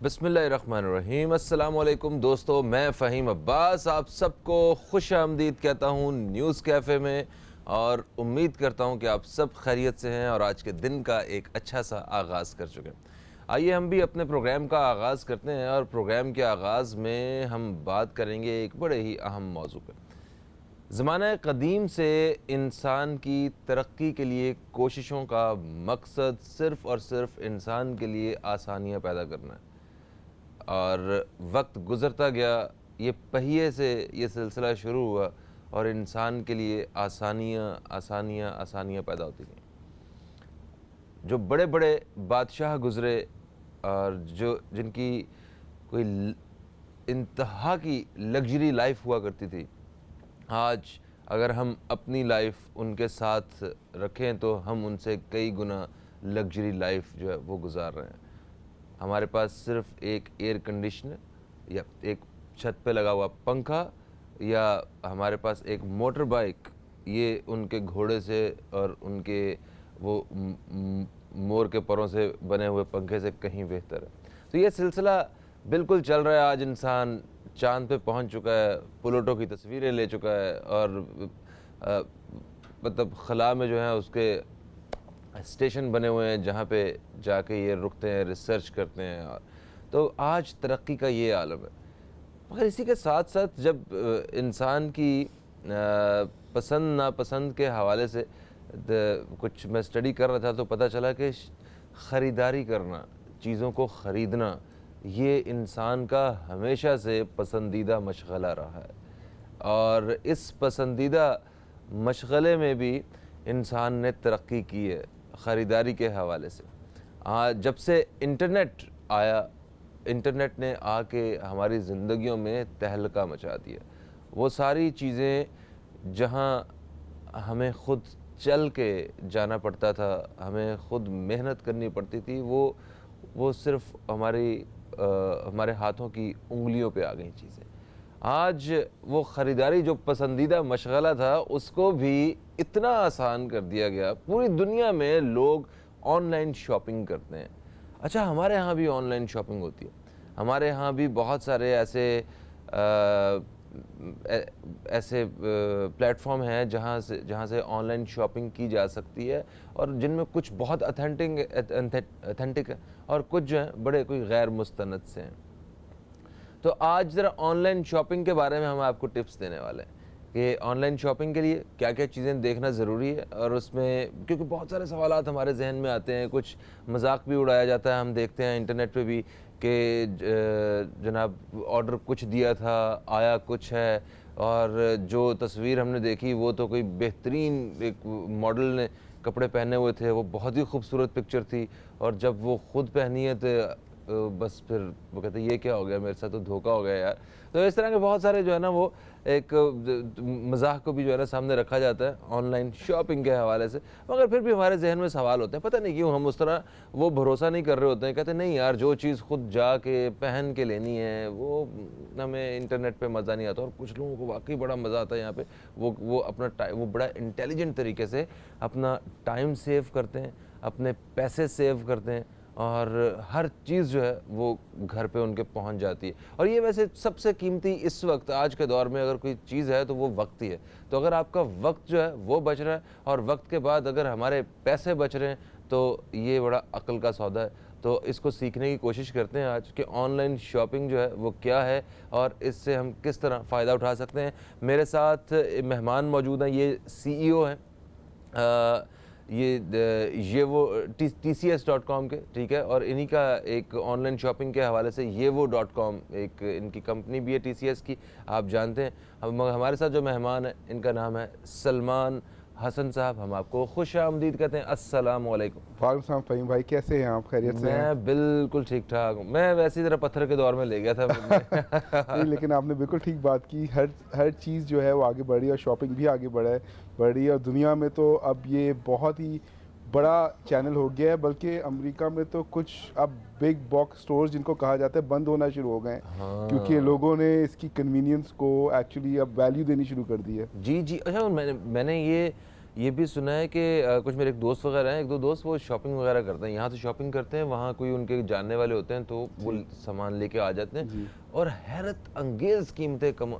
बिस्मिल्लाहिर्रहमानिर्रहीम। अस्सलाम वालेकुम दोस्तों, मैं फ़हीम अब्बास आप सबको खुश आमदीद कहता हूँ न्यूज़ कैफ़े में, और उम्मीद करता हूँ कि आप सब खैरियत से हैं और आज के दिन का एक अच्छा सा आगाज़ कर चुके हैं। आइए हम भी अपने प्रोग्राम का आगाज़ करते हैं, और प्रोग्राम के आगाज़ में हम बात करेंगे एक बड़े ही अहम मौजू पर। ज़माने क़दीम से इंसान की तरक्की के लिए कोशिशों का मकसद सिर्फ़ और सिर्फ इंसान के लिए आसानियाँ पैदा करना है, और वक्त गुज़रता गया, ये पहिए से ये सिलसिला शुरू हुआ और इंसान के लिए आसानियाँ आसानियाँ आसानियाँ पैदा होती गईं। जो बड़े बड़े बादशाह गुज़रे और जो जिनकी कोई इंतहा की लग्जरी लाइफ हुआ करती थी, आज अगर हम अपनी लाइफ उनके साथ रखें तो हम उनसे कई गुना लग्जरी लाइफ जो है वो गुजार रहे हैं। हमारे पास सिर्फ एक एयर कंडीशनर या एक छत पे लगा हुआ पंखा या हमारे पास एक मोटर बाइक, ये उनके घोड़े से और उनके वो मोर के परों से बने हुए पंखे से कहीं बेहतर है। तो ये सिलसिला बिल्कुल चल रहा है। आज इंसान चाँद पे पहुंच चुका है, प्लूटो की तस्वीरें ले चुका है, और मतलब खला में जो है उसके स्टेशन बने हुए हैं जहाँ पे जाके ये रुकते हैं, रिसर्च करते हैं। और तो आज तरक्की का ये आलम है। मगर इसी के साथ साथ जब इंसान की पसंद नापसंद के हवाले से कुछ मैं स्टडी कर रहा था तो पता चला कि ख़रीदारी करना, चीज़ों को ख़रीदना, ये इंसान का हमेशा से पसंदीदा मशग़ला रहा है। और इस पसंदीदा मशग़ले में भी इंसान ने तरक्की की है ख़रीदारी के हवाले से। जब से इंटरनेट आया, इंटरनेट ने आके हमारी ज़िंदगियों में तहलका मचा दिया। वो सारी चीज़ें जहाँ हमें ख़ुद चल के जाना पड़ता था, हमें ख़ुद मेहनत करनी पड़ती थी, वो सिर्फ़ हमारे हाथों की उंगलियों पे आ गई चीज़ें। आज वो ख़रीदारी जो पसंदीदा मशग़ला था उसको भी इतना आसान कर दिया गया। पूरी दुनिया में लोग ऑनलाइन शॉपिंग करते हैं। अच्छा, हमारे यहाँ भी ऑनलाइन शॉपिंग होती है। हमारे यहाँ भी बहुत सारे ऐसे प्लेटफॉर्म हैं जहाँ से ऑनलाइन शॉपिंग की जा सकती है, और जिनमें कुछ बहुत अथेंटिक है और कुछ जो है बड़े कोई गैर मुस्तनद से हैं। तो आज ज़रा ऑनलाइन शॉपिंग के बारे में हम आपको टिप्स देने वाले हैं कि ऑनलाइन शॉपिंग के लिए क्या क्या चीज़ें देखना ज़रूरी है। और उसमें क्योंकि बहुत सारे सवालात हमारे जहन में आते हैं, कुछ मजाक भी उड़ाया जाता है। हम देखते हैं इंटरनेट पे भी कि जनाब ऑर्डर कुछ दिया था, आया कुछ है, और जो तस्वीर हमने देखी वो तो कोई बेहतरीन एक मॉडल ने कपड़े पहने हुए थे, वो बहुत ही खूबसूरत पिक्चर थी, और जब वो ख़ुद पहनी है तो बस फिर वो कहते हैं ये क्या हो गया, मेरे साथ तो धोखा हो गया यार। तो इस तरह के बहुत सारे जो है ना वो एक मजाक को भी जो है ना सामने रखा जाता है ऑनलाइन शॉपिंग के हवाले से। मगर फिर भी हमारे जहन में सवाल होते हैं, पता नहीं क्यों हम उस तरह वो भरोसा नहीं कर रहे होते हैं। कहते नहीं यार, जो चीज़ खुद जाके पहन के लेनी है वो हमें इंटरनेट पे मज़ा नहीं आता। और कुछ लोगों को वाकई बड़ा मज़ा आता है यहाँ पे, वो अपना टाइम, वो बड़ा इंटेलिजेंट तरीके से अपना टाइम सेव करते हैं, अपने पैसे सेव करते हैं, और हर चीज़ जो है वो घर पे उनके पहुंच जाती है। और ये वैसे सबसे कीमती इस वक्त आज के दौर में अगर कोई चीज़ है तो वो वक्त ही है। तो अगर आपका वक्त जो है वो बच रहा है, और वक्त के बाद अगर हमारे पैसे बच रहे हैं, तो ये बड़ा अक्ल का सौदा है। तो इसको सीखने की कोशिश करते हैं आज कि ऑनलाइन शॉपिंग जो है वो क्या है और इससे हम किस तरह फ़ायदा उठा सकते हैं। मेरे साथ मेहमान मौजूद हैं, ये CEO हैं, ये वो TCS.com के, ठीक है, और इन्हीं का एक ऑनलाइन शॉपिंग के हवाले से yewo.com एक इनकी कंपनी भी है TCS की, आप जानते हैं। हमारे साथ जो मेहमान है इनका नाम है सलमान हसन साहब। हम आपको खुश आमदीद कहते हैं। अस्सलाम वालेकुम। वालेकुम सलाम फ़हीम भाई, कैसे हैं आप? खैरियत से हैं? मैं बिल्कुल ठीक ठाक हूँ। मैं वैसे ही ज़रा पत्थर के दौर में ले गया था नहीं, लेकिन आपने बिल्कुल ठीक बात की। हर चीज़ जो है वो आगे बढ़ रही है, और शॉपिंग भी आगे बढ़ रही है। और दुनिया में तो अब ये बहुत ही बड़ा चैनल हो गया है, बल्कि अमेरिका में तो कुछ अब बिग बॉक्स स्टोर्स जिनको कहा जाता है बंद होना शुरू हो गए हैं। हाँ। क्योंकि लोगों ने इसकी कन्वीनियंस को एक्चुअली अब वैल्यू देनी शुरू कर दी है। जी जी। अच्छा, मैंने ये ये भी सुना है कि कुछ मेरे एक दोस्त वगैरह हैं, एक दो दोस्त वो शॉपिंग वगैरह करते हैं, यहाँ से शॉपिंग करते हैं, वहाँ कोई उनके जानने वाले होते हैं तो वो सामान लेके आ जाते हैं और हैरत अंगेज कीमतें कम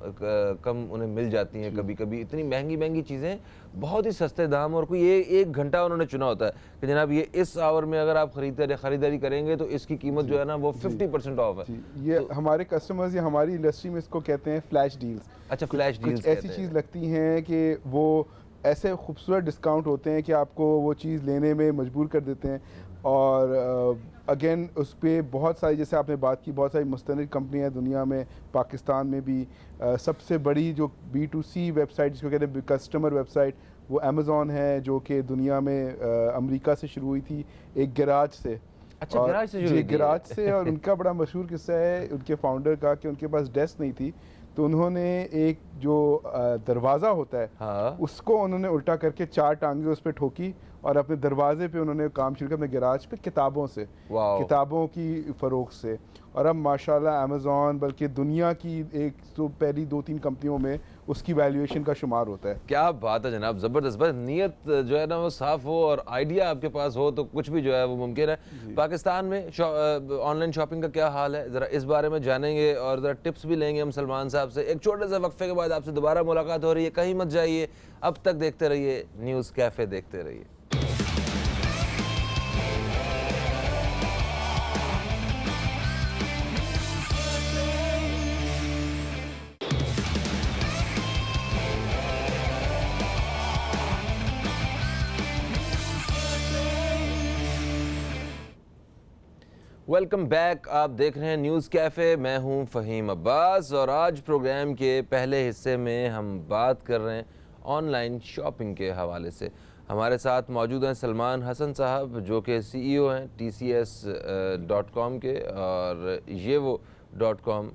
उन्हें मिल जाती हैं। कभी कभी इतनी महंगी महंगी चीज़ें बहुत ही सस्ते दाम, और कोई एक घंटा उन्होंने चुना होता है कि जनाब ये इस आवर में अगर आप खरीदारी करेंगे तो इसकी कीमत जो है ना वो 50% ऑफ है। ये हमारे कस्टमर्स या हमारी इंडस्ट्री में इसको कहते हैं फ्लैश डील्स। अच्छा, फ्लैश डील्स कुछ ऐसी चीज़ लगती हैं कि वो ऐसे खूबसूरत डिस्काउंट होते हैं कि आपको वो चीज़ लेने में मजबूर कर देते हैं। और अगेन उस पर बहुत सारी, जैसे आपने बात की, बहुत सारी मुस्तनिद कंपनियां हैं दुनिया में, पाकिस्तान में भी। सबसे बड़ी जो B2C वेबसाइट जिसको कहते हैं कस्टमर वेबसाइट, वो अमेज़ॉन है, जो कि दुनिया में अमेरिका से शुरू हुई थी एक गैराज से। अच्छा, गैराज से शुरू हुई थी? गैराज से। और उनका बड़ा मशहूर किस्सा है उनके फाउंडर का कि उनके पास डेस्क नहीं थी, तो उन्होंने एक जो दरवाज़ा होता है, हाँ, उसको उन्होंने उल्टा करके 4 टांगे उस पर ठोकी और अपने दरवाजे पे उन्होंने काम शुरू किया, अपने गैराज पे किताबों से, किताबों की फ़रोख्त से। और अब माशाल्लाह अमेज़ॉन बल्कि दुनिया की एक तो पहली 2-3 कंपनियों में उसकी वैल्यूएशन का शुमार होता है। क्या बात है जनाब, ज़बरदस्त। बस नीयत जो है ना वो साफ़ हो और आइडिया आपके पास हो तो कुछ भी जो है वो मुमकिन है। पाकिस्तान में ऑनलाइन शॉपिंग का क्या हाल है, ज़रा इस बारे में जानेंगे और ज़रा टिप्स भी लेंगे हम सलमान साहब से। एक छोटे से वक्फे के बाद आपसे दोबारा मुलाकात हो रही है, कहीं मत जाइए। अब तक देखते रहिए न्यूज़ कैफ़े, देखते रहिए। वेलकम बैक, आप देख रहे हैं न्यूज़ कैफ़े। मैं हूं फ़हीम अब्बास और आज प्रोग्राम के पहले हिस्से में हम बात कर रहे हैं ऑनलाइन शॉपिंग के हवाले से। हमारे साथ मौजूद हैं सलमान हसन साहब, जो कि CEO हैं TCS.com के, और yevo.com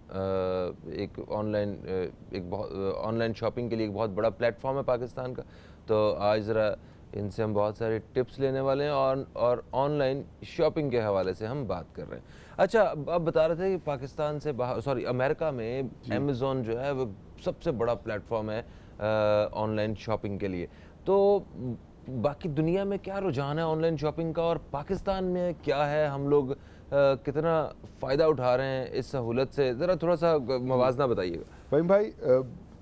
एक ऑनलाइन शॉपिंग के लिए एक बहुत बड़ा प्लेटफॉर्म है पाकिस्तान का। तो आज ज़रा इनसे हम बहुत सारे टिप्स लेने वाले हैं और ऑनलाइन शॉपिंग के हवाले से हम बात कर रहे हैं। अच्छा, अब बता रहे थे कि पाकिस्तान से बाहर, सॉरी, अमेरिका में अमेज़ॉन जो है वो सबसे बड़ा प्लेटफॉर्म है ऑनलाइन शॉपिंग के लिए। तो बाकी दुनिया में क्या रुझान है ऑनलाइन शॉपिंग का और पाकिस्तान में क्या है, हम लोग कितना फ़ायदा उठा रहे हैं इस सहूलत से, ज़रा थोड़ा सा मवाजना बताइएगा। भाई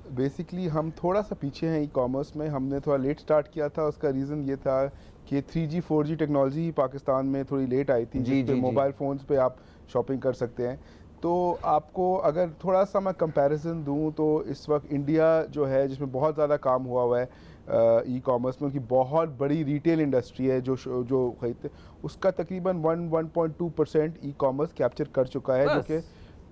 बेसिकली हम थोड़ा सा पीछे हैं ई कॉमर्स में। हमने थोड़ा लेट स्टार्ट किया था, उसका रीज़न ये था कि 3G 4G टेक्नोलॉजी पाकिस्तान में थोड़ी लेट आई थी, जिस पे मोबाइल फ़ोन्स पे आप शॉपिंग कर सकते हैं। तो आपको अगर थोड़ा सा मैं कंपैरिजन दूं तो इस वक्त इंडिया जो है, जिसमें बहुत ज़्यादा काम हुआ है ई कॉमर्स में, उनकी बहुत बड़ी रिटेल इंडस्ट्री है जो खरीदते, उसका तकरीबन 1.2% ई कॉमर्स कैप्चर कर चुका है, जो कि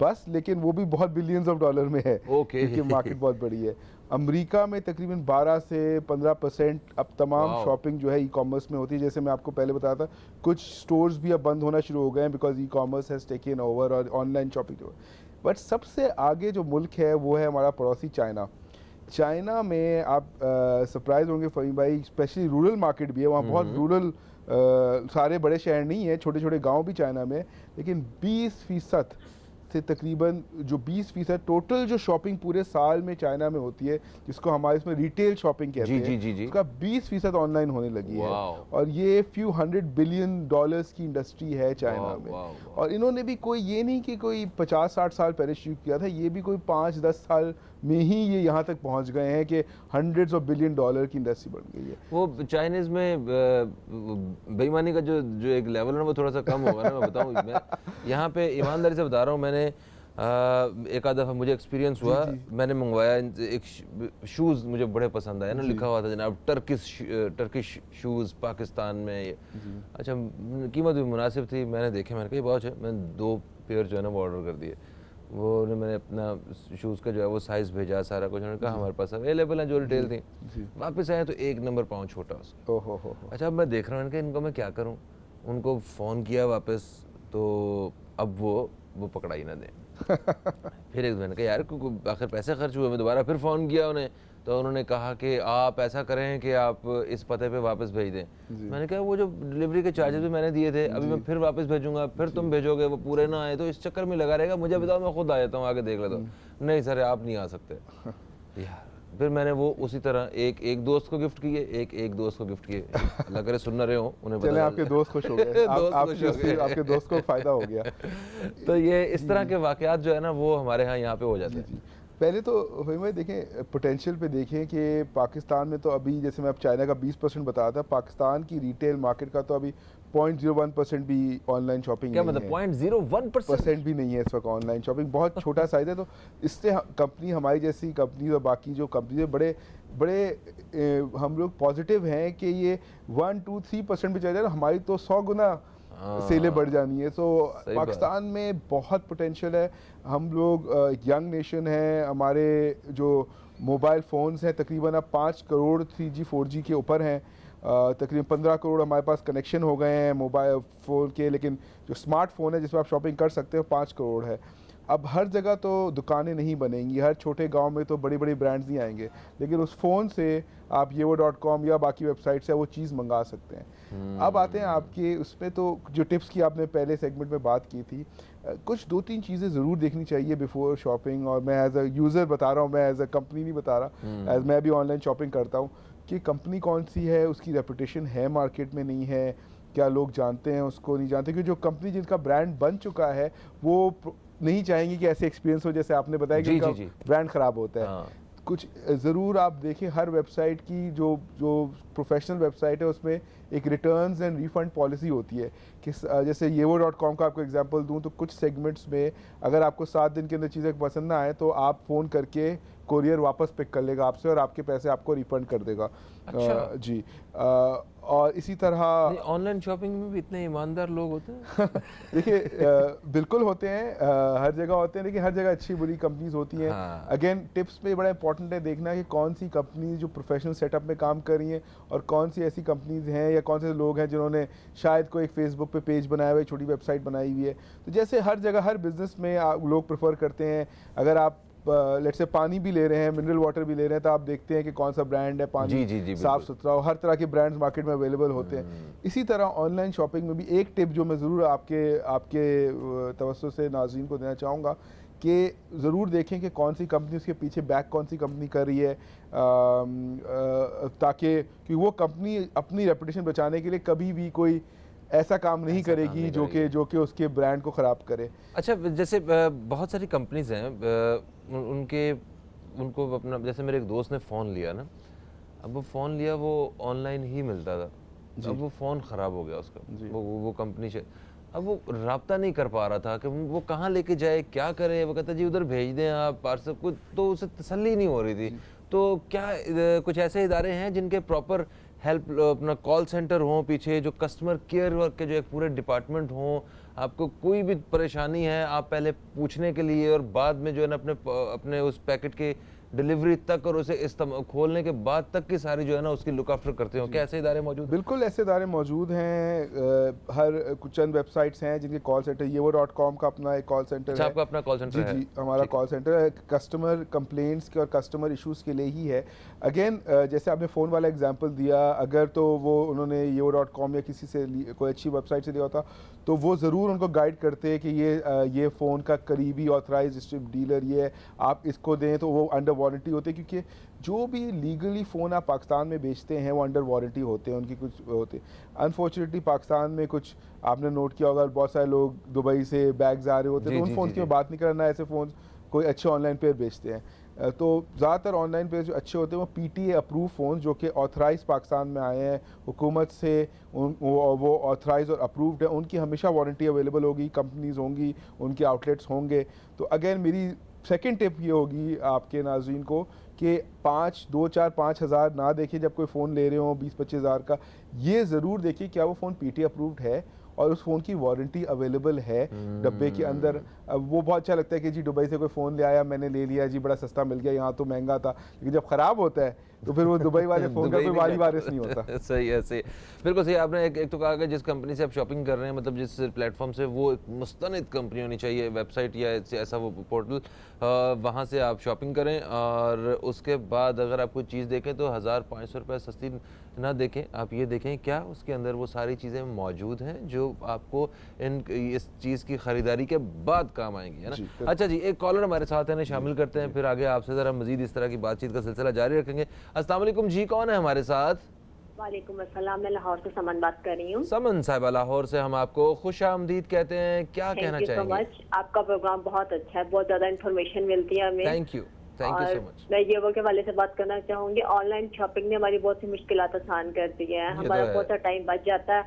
बस, लेकिन वो भी बहुत बिलियंस ऑफ डॉलर में है, क्योंकि मार्केट बहुत बड़ी है। अमेरिका में तकरीबन 12 से 15% अब तमाम शॉपिंग जो है ई कॉमर्स में होती है। जैसे मैं आपको पहले बताया था, कुछ स्टोर्स भी अब बंद होना शुरू हो गए हैं because e commerce has taken over और ऑनलाइन शॉपिंग जो। बट सबसे आगे जो मुल्क है वो है हमारा पड़ोसी चाइना। चाइना में आप सरप्राइज होंगे फ़हीम भाई, स्पेशली रूरल मार्केट भी है वहाँ, बहुत रूरल, सारे बड़े शहर नहीं है, छोटे छोटे गाँव भी चाइना में, लेकिन 20% से तकरीबन जो 20% टोटल जो शॉपिंग पूरे साल में चाइना में होती है, जिसको हमारे इसमें रिटेल शॉपिंग कहते हैं, उसका 20% ऑनलाइन होने लगी है। और ये few $100 billion की इंडस्ट्री है चाइना में। और इन्होंने भी कोई ये नहीं कि कोई 50-60 साल पहले शुरू किया था, ये भी कोई 5-10 साल में ही ये यहाँ तक पहुँच गए हैं कि $100 of billion की इंडस्ट्री बन गई है। वो चाइनीज़ में बेईमानी का जो एक लेवल है ना वो थोड़ा सा कम होगा ना। मैं बताऊँ, मैं यहाँ पे ईमानदारी से बता रहा हूँ, मैंने एक आध दफ़ा मुझे एक्सपीरियंस हुआ, मैंने मंगवाया एक शूज़, मुझे बड़े पसंद आया ना, लिखा हुआ था जनाब टर्किश शूज़ पाकिस्तान में। अच्छा, कीमत भी मुनासिब थी, मैंने देखे, मैंने कहा बहुत है, मैंने 2 पेयर जो है ना वो ऑर्डर कर दिए। वो मैंने अपना शूज़ का जो है वो साइज़ भेजा, सारा कुछ, उन्होंने कहा हमारे पास अवेलेबल है, जो रिटेल थी। वापस आया तो 1 नंबर पाँव छोटा उसका। ओहो। अच्छा, अब मैं देख रहा हूँ इनका, इनको मैं क्या करूँ, उनको फ़ोन किया वापस, तो अब वो पकड़ा ही ना दें। फिर एक मैंने कहा यार आखिर पैसे खर्च हुए, मैं दोबारा फिर फ़ोन किया उन्हें, तो उन्होंने कहा कि आप ऐसा करें कि आप इस पते पे वापस भेज दें। मैंने कहा वो जो डिलीवरी के चार्जेस भी मैंने दिए थे, अभी मैं फिर वापस भेजूंगा, फिर तुम भेजोगे, वो पूरे ना आए तो इस चक्कर में लगा रहेगा, मुझे बताओ, मैं खुद आ जाता हूँ, आगे देख लेता हूँ। नहीं सर, आप नहीं आ सकते। यार फिर मैंने वो उसी तरह एक दोस्त को गिफ्ट किए, एक दोस्त को गिफ्ट किए। अल्लाह करे सुन ना रहे हो उन्हें चले पता आपके दोस्त खुश हो गए खुश हो गए। आपके दोस्त को फ़ायदा हो गया। तो ये इस तरह के वाक़यात जो है ना वो हमारे यहाँ पे हो जाते हैं। जी। पहले तो भाई देखें पोटेंशियल पे देखें कि पाकिस्तान में तो अभी जैसे मैं अब चाइना का 20% बताया था, पाकिस्तान की रिटेल मार्केट का तो अभी 0.01% भी ऑनलाइन शॉपिंग क्या नहीं मतलब है। 0.01% भी नहीं है इस वक्त ऑनलाइन शॉपिंग, बहुत छोटा साइज है। तो इससे कंपनी हमारी जैसी कंपनी और बाकी जो कंपनी है बड़े बड़े हम लोग पॉजिटिव हैं कि ये 1-2-3% भी चले जाए ना, हमारी तो 100 गुना सेलें बढ़ जानी है। सो सही बात। पाकिस्तान में बहुत पोटेंशियल है। हम लोग यंग नेशन है, हमारे जो मोबाइल फ़ोन्स हैं तकरीबन अब 5 करोड़ 3G 4G के ऊपर हैं। तकरीबन 15 करोड़ हमारे पास कनेक्शन हो गए हैं मोबाइल फ़ोन के, लेकिन जो स्मार्टफ़ोन है जिसमें आप शॉपिंग कर सकते हो 5 करोड़ है। अब हर जगह तो दुकानें नहीं बनेंगी, हर छोटे गांव में तो बड़ी बड़ी ब्रांड्स नहीं आएंगे, लेकिन उस फ़ोन से आप yewo.com या बाकी वेबसाइट से वो चीज़ मंगा सकते हैं। अब आते हैं आपके उसमें, तो जो टिप्स की आपने पहले सेगमेंट में बात की थी, कुछ 2-3 चीज़ें ज़रूर देखनी चाहिए बिफोर शॉपिंग। और मैं एज अ यूज़र बता रहा हूँ, मैं एज अ कंपनी नहीं बता रहा, एज मैं भी ऑनलाइन शॉपिंग करता हूँ, कि कंपनी कौन सी है, उसकी रेपुटेशन है मार्केट में नहीं है, क्या लोग जानते हैं उसको नहीं जानते। क्योंकि जो कंपनी जिनका ब्रांड बन चुका है वो नहीं चाहेंगे कि ऐसे एक्सपीरियंस हो जैसे आपने बताया कि उनका ब्रांड ख़राब होता है। हाँ। कुछ ज़रूर आप देखें, हर वेबसाइट की जो प्रोफेशनल वेबसाइट है उसमें एक रिटर्न्स एंड रिफ़ंड पॉलिसी होती है कि जैसे yewo.com का आपको एग्जांपल दूं तो कुछ सेगमेंट्स में अगर आपको 7 दिन के अंदर चीज़ें पसंद ना आए तो आप फ़ोन करके कोरियर वापस पिक कर लेगा आपसे और आपके पैसे आपको रिफ़ंड कर देगा। अच्छा। जी। और इसी तरह ऑनलाइन शॉपिंग में भी इतने ईमानदार लोग होते हैं? देखिए बिल्कुल होते हैं, हर जगह होते हैं, लेकिन हर जगह अच्छी बुरी कंपनीज होती हैं। हाँ। अगेन टिप्स में बड़ा इंपॉर्टेंट है देखना कि कौन सी कंपनी जो प्रोफेशनल सेटअप में काम कर रही हैं और कौन सी ऐसी कंपनीज हैं या कौन से लोग हैं जिन्होंने शायद कोई एक फेसबुक पे पेज बनाया हुआ है, छोटी वेबसाइट बनाई हुई है। तो जैसे हर जगह हर बिजनेस में लोग प्रेफर करते हैं, अगर आप लेट्स से पानी भी ले रहे हैं, मिनरल वाटर भी ले रहे हैं, तो आप देखते हैं कि कौन सा ब्रांड है, पानी जी, साफ सुथरा हो। हर तरह के ब्रांड्स मार्केट में अवेलेबल होते हैं। इसी तरह ऑनलाइन शॉपिंग में भी एक टिप जो मैं ज़रूर आपके तवज्जो से नाज़रीन को देना चाहूँगा कि ज़रूर देखें कि कौन सी कंपनी, उसके पीछे बैक कौन सी कंपनी कर रही है, ताकि कि वो कंपनी अपनी रेपुटेशन बचाने के लिए कभी भी कोई ऐसा काम नहीं करेगी जो कि उसके ब्रांड को ख़राब करे। अच्छा, जैसे बहुत सारी कंपनीज हैं, उनको अपना, जैसे मेरे एक दोस्त ने फ़ोन लिया ना, अब वो फ़ोन लिया वो ऑनलाइन ही मिलता था, अब वो फ़ोन ख़राब हो गया उसका, वो कंपनी से अब वो राब्ता नहीं कर पा रहा था कि वो कहाँ लेके जाए, क्या करे। वो कहता जी उधर भेज दें आप पार्सल को, तो उसे तसल्ली नहीं हो रही थी। तो क्या कुछ ऐसे इदारे हैं जिनके प्रॉपर हेल्प, अपना कॉल सेंटर हो पीछे, जो कस्टमर केयर वर्क के जो एक पूरे डिपार्टमेंट हो, आपको कोई भी परेशानी है आप पहले पूछने के लिए और बाद में जो है ना अपने उस पैकेट के डिलीवरी तक और उसे खोलने के बाद तक की सारी जो है ना उसकी लुक आफ्टर करते हो? क्या ऐसे इदारे मौजूद हैं? बिल्कुल ऐसे इदारे मौजूद हैं। हर कुछ चंद वेबसाइट्स हैं जिनके कॉल सेंटर, yewo.com का अपना एक कॉल सेंटर है। आपका अपना कॉल सेंटर है? जी, हमारा कॉल सेंटर है कस्टमर कंप्लेंट्स के और कस्टमर इश्यूज़ के लिए ही है। अगेन जैसे आपने फ़ोन वाला एग्जांपल दिया, अगर तो वो उन्होंने yewo.com या किसी से कोई अच्छी वेबसाइट से दिया होता तो वो ज़रूर उनको गाइड करते कि ये फ़ोन का करीबी ऑथराइज डीलर ये है, आप इसको दें, तो वो अंडर वारंटी होते हैं। क्योंकि जो भी लीगली फ़ोन आप पाकिस्तान में बेचते हैं वो अंडर वारंटी होते हैं, उनकी कुछ होते हैं। अनफॉर्चुनेटली पाकिस्तान में कुछ आपने नोट किया होगा, बहुत सारे लोग दुबई से बैग्स आ रहे होते हैं, तो उन फ़ोन की मैं बात नहीं करना, ऐसे फ़ोन कोई अच्छे ऑनलाइन पेयर बेचते हैं। तो ज़्यादातर ऑनलाइन पेज जो अच्छे होते हैं वो PTA अप्रूव फ़ोन जो कि ऑथराइज़ पाकिस्तान में आए हैं हुकूमत से, वो ऑथराइज़ और अप्रूव्ड है, उनकी हमेशा वारंटी अवेलेबल होगी, कंपनीज़ होंगी, उनके आउटलेट्स होंगे। तो अगेन मेरी सेकंड टिप ये होगी आपके नाज़रीन को कि 2, 4, 5 हज़ार ना देखिए जब कोई फ़ोन ले रहे हो 20-25 हज़ार का, ये ज़रूर देखिए क्या वो फ़ोन PTA अप्रूव्ड है और उस फ़ोन की वारंटी अवेलेबल है डब्बे के अंदर। अब वो बहुत अच्छा लगता है कि जी दुबई से कोई फ़ोन ले आया, मैंने ले लिया जी, बड़ा सस्ता मिल गया, यहाँ तो महंगा था, लेकिन जब ख़राब होता है तो फिर वो दुबई वाले फ़ोन का कोई वाली वारिस नहीं होता। सही है, सही, बिल्कुल सही। आपने एक तो कहा कि जिस कंपनी से आप शॉपिंग कर रहे हैं, मतलब जिस प्लेटफॉर्म से, वो एक मुस्तनद कंपनी होनी चाहिए, वेबसाइट या ऐसा वो पोर्टल, वहाँ से आप शॉपिंग करें। और उसके बाद अगर आप कोई चीज़ देखें तो 1500 रुपये सस्ती ना देखें, आप ये देखें क्या उसके अंदर वो सारी चीज़ें मौजूद हैं जो आपको इस चीज़ की ख़रीदारी के बाद काम आएंगी, है ना। अच्छा जी, एक कॉलर हमारे साथ है ना, शामिल करते हैं, फिर आगे आपसे ज़रा मज़ीद इस तरह की बातचीत का सिलसिला जारी रखेंगे। अस्सलाम वालेकुम जी, कौन है हमारे साथ? वालेकुम अस्सलाम, मैं लाहौर से समन बात कर रही हूँ। समन साहिबा, लाहौर से हम आपको खुशामदीद कहते हैं, क्या कहना थैंक यू सो चाहेंगे? मच, आपका प्रोग्राम बहुत अच्छा है, बहुत ज़्यादा इन्फॉर्मेशन मिलती है हमें। थैंक यू सो और मच। मैं ये वो के वाले से बात करना चाहूँगी, ऑनलाइन शॉपिंग ने हमारी बहुत सी मुश्किलात आसान कर दी है, तो हमारा है। बहुत सा टाइम बच जाता है।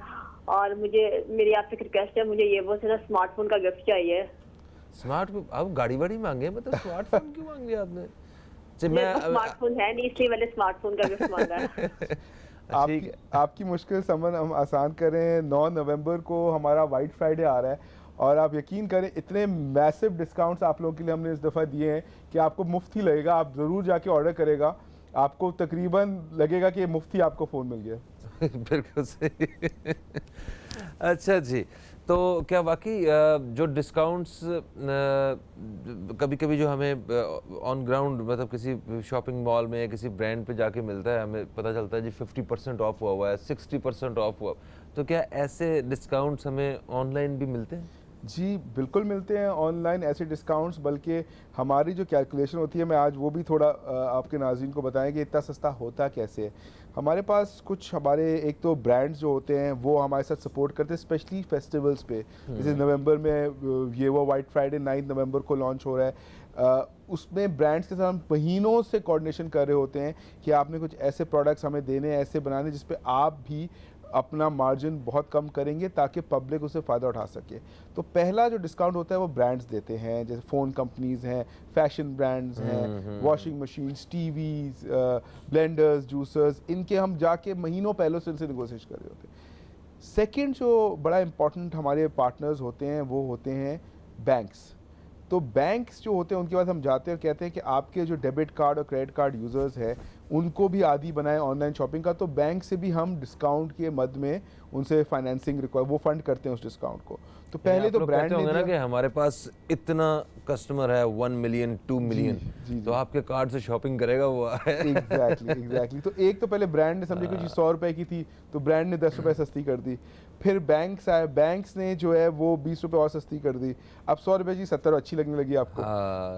और मेरी आपसे रिक्वेस्ट है, मुझे ये वो से ना स्मार्टफोन का गिफ्ट चाहिए। स्मार्ट, अब गाड़ी वाड़ी मांगे, मतलब स्मार्टफोन क्यों मांग लिया आपने? जी, मेरे पास स्मार्टफोन है नहीं, इसलिए मैंने स्मार्टफोन का गिफ्ट मांगा है। ठीक है। आपकी मुश्किल समझ हम आसान करें। 9 नवंबर को हमारा वाइट फ्राइडे आ रहा है और आप यकीन करें इतने मैसिव डिस्काउंट्स आप लोगों के लिए हमने इस दफ़ा दिए हैं कि आपको मुफ्त ही लगेगा। आप ज़रूर जाके ऑर्डर करेगा, आपको तकरीबन लगेगा कि मुफ्त ही आपको फ़ोन मिल गया। बिल्कुल सही। अच्छा जी, तो क्या वाकई जो डिस्काउंट्स कभी कभी जो हमें ऑन ग्राउंड, मतलब किसी शॉपिंग मॉल में किसी ब्रांड पे जाके मिलता है, हमें पता चलता है जी 50% ऑफ हुआ है, 60% ऑफ हुआ, तो क्या ऐसे डिस्काउंट्स हमें ऑनलाइन भी मिलते हैं? जी, बिल्कुल मिलते हैं ऑनलाइन ऐसे डिस्काउंट्स। बल्कि हमारी जो कैलकुलेशन होती है, मैं आज वो भी थोड़ा आपके नाज़रीन को बताएं कि इतना सस्ता होता कैसे है। हमारे पास कुछ हमारे एक तो ब्रांड्स जो होते हैं वो हमारे साथ सपोर्ट करते हैं, स्पेशली फेस्टिवल्स पे। जैसे नवंबर में ये वो वाइट फ्राइडे 9 नवंबर को लॉन्च हो रहा है। उसमें ब्रांड्स के साथ हम महीनों से कोऑर्डिनेशन कर रहे होते हैं कि आपने कुछ ऐसे प्रोडक्ट्स हमें देने, ऐसे बनाने जिस पे आप भी अपना मार्जिन बहुत कम करेंगे ताकि पब्लिक उससे फ़ायदा उठा सके। तो पहला जो डिस्काउंट होता है वो ब्रांड्स देते हैं, जैसे फ़ोन कंपनीज़ हैं, फैशन ब्रांड्स हैं, washing machines, TVs, blenders, juicers, इनके हम जाके महीनों पहले से इनसे नेगोशिएट कर रहे होते हैं। सेकंड जो बड़ा इंपॉर्टेंट हमारे पार्टनर्स होते हैं वो होते हैं बैंक्स। तो बैंक्स जो होते हैं उनके पास हम जाते हैं और कहते हैं कि आपके जो डेबिट कार्ड और क्रेडिट कार्ड यूज़र्स हैं उनको भी आदी बनाएं ऑनलाइन शॉपिंग का। तो बैंक से भी हम डिस्काउंट के मद में उनसे फाइनेंसिंग रिक्वायर, वो फंड करते हैं उस डिस्काउंट को। तो पहले तो ब्रांड होंगे ना कि हमारे पास इतना कस्टमर है 1 मिलियन 2 मिलियन, तो आपके कार्ड से शॉपिंग करेगा वो। एग्जैक्टली। तो एक तो पहले ब्रांड ने समझे कुछ 100 रुपए की थी तो ब्रांड ने 10 रुपए सस्ती कर दी। फिर बैंक्स आए, बैंक्स ने जो है वो 20 रुपए और सस्ती कर दी। अब 100 रुपए की 70 अच्छी लगने लगी आपको।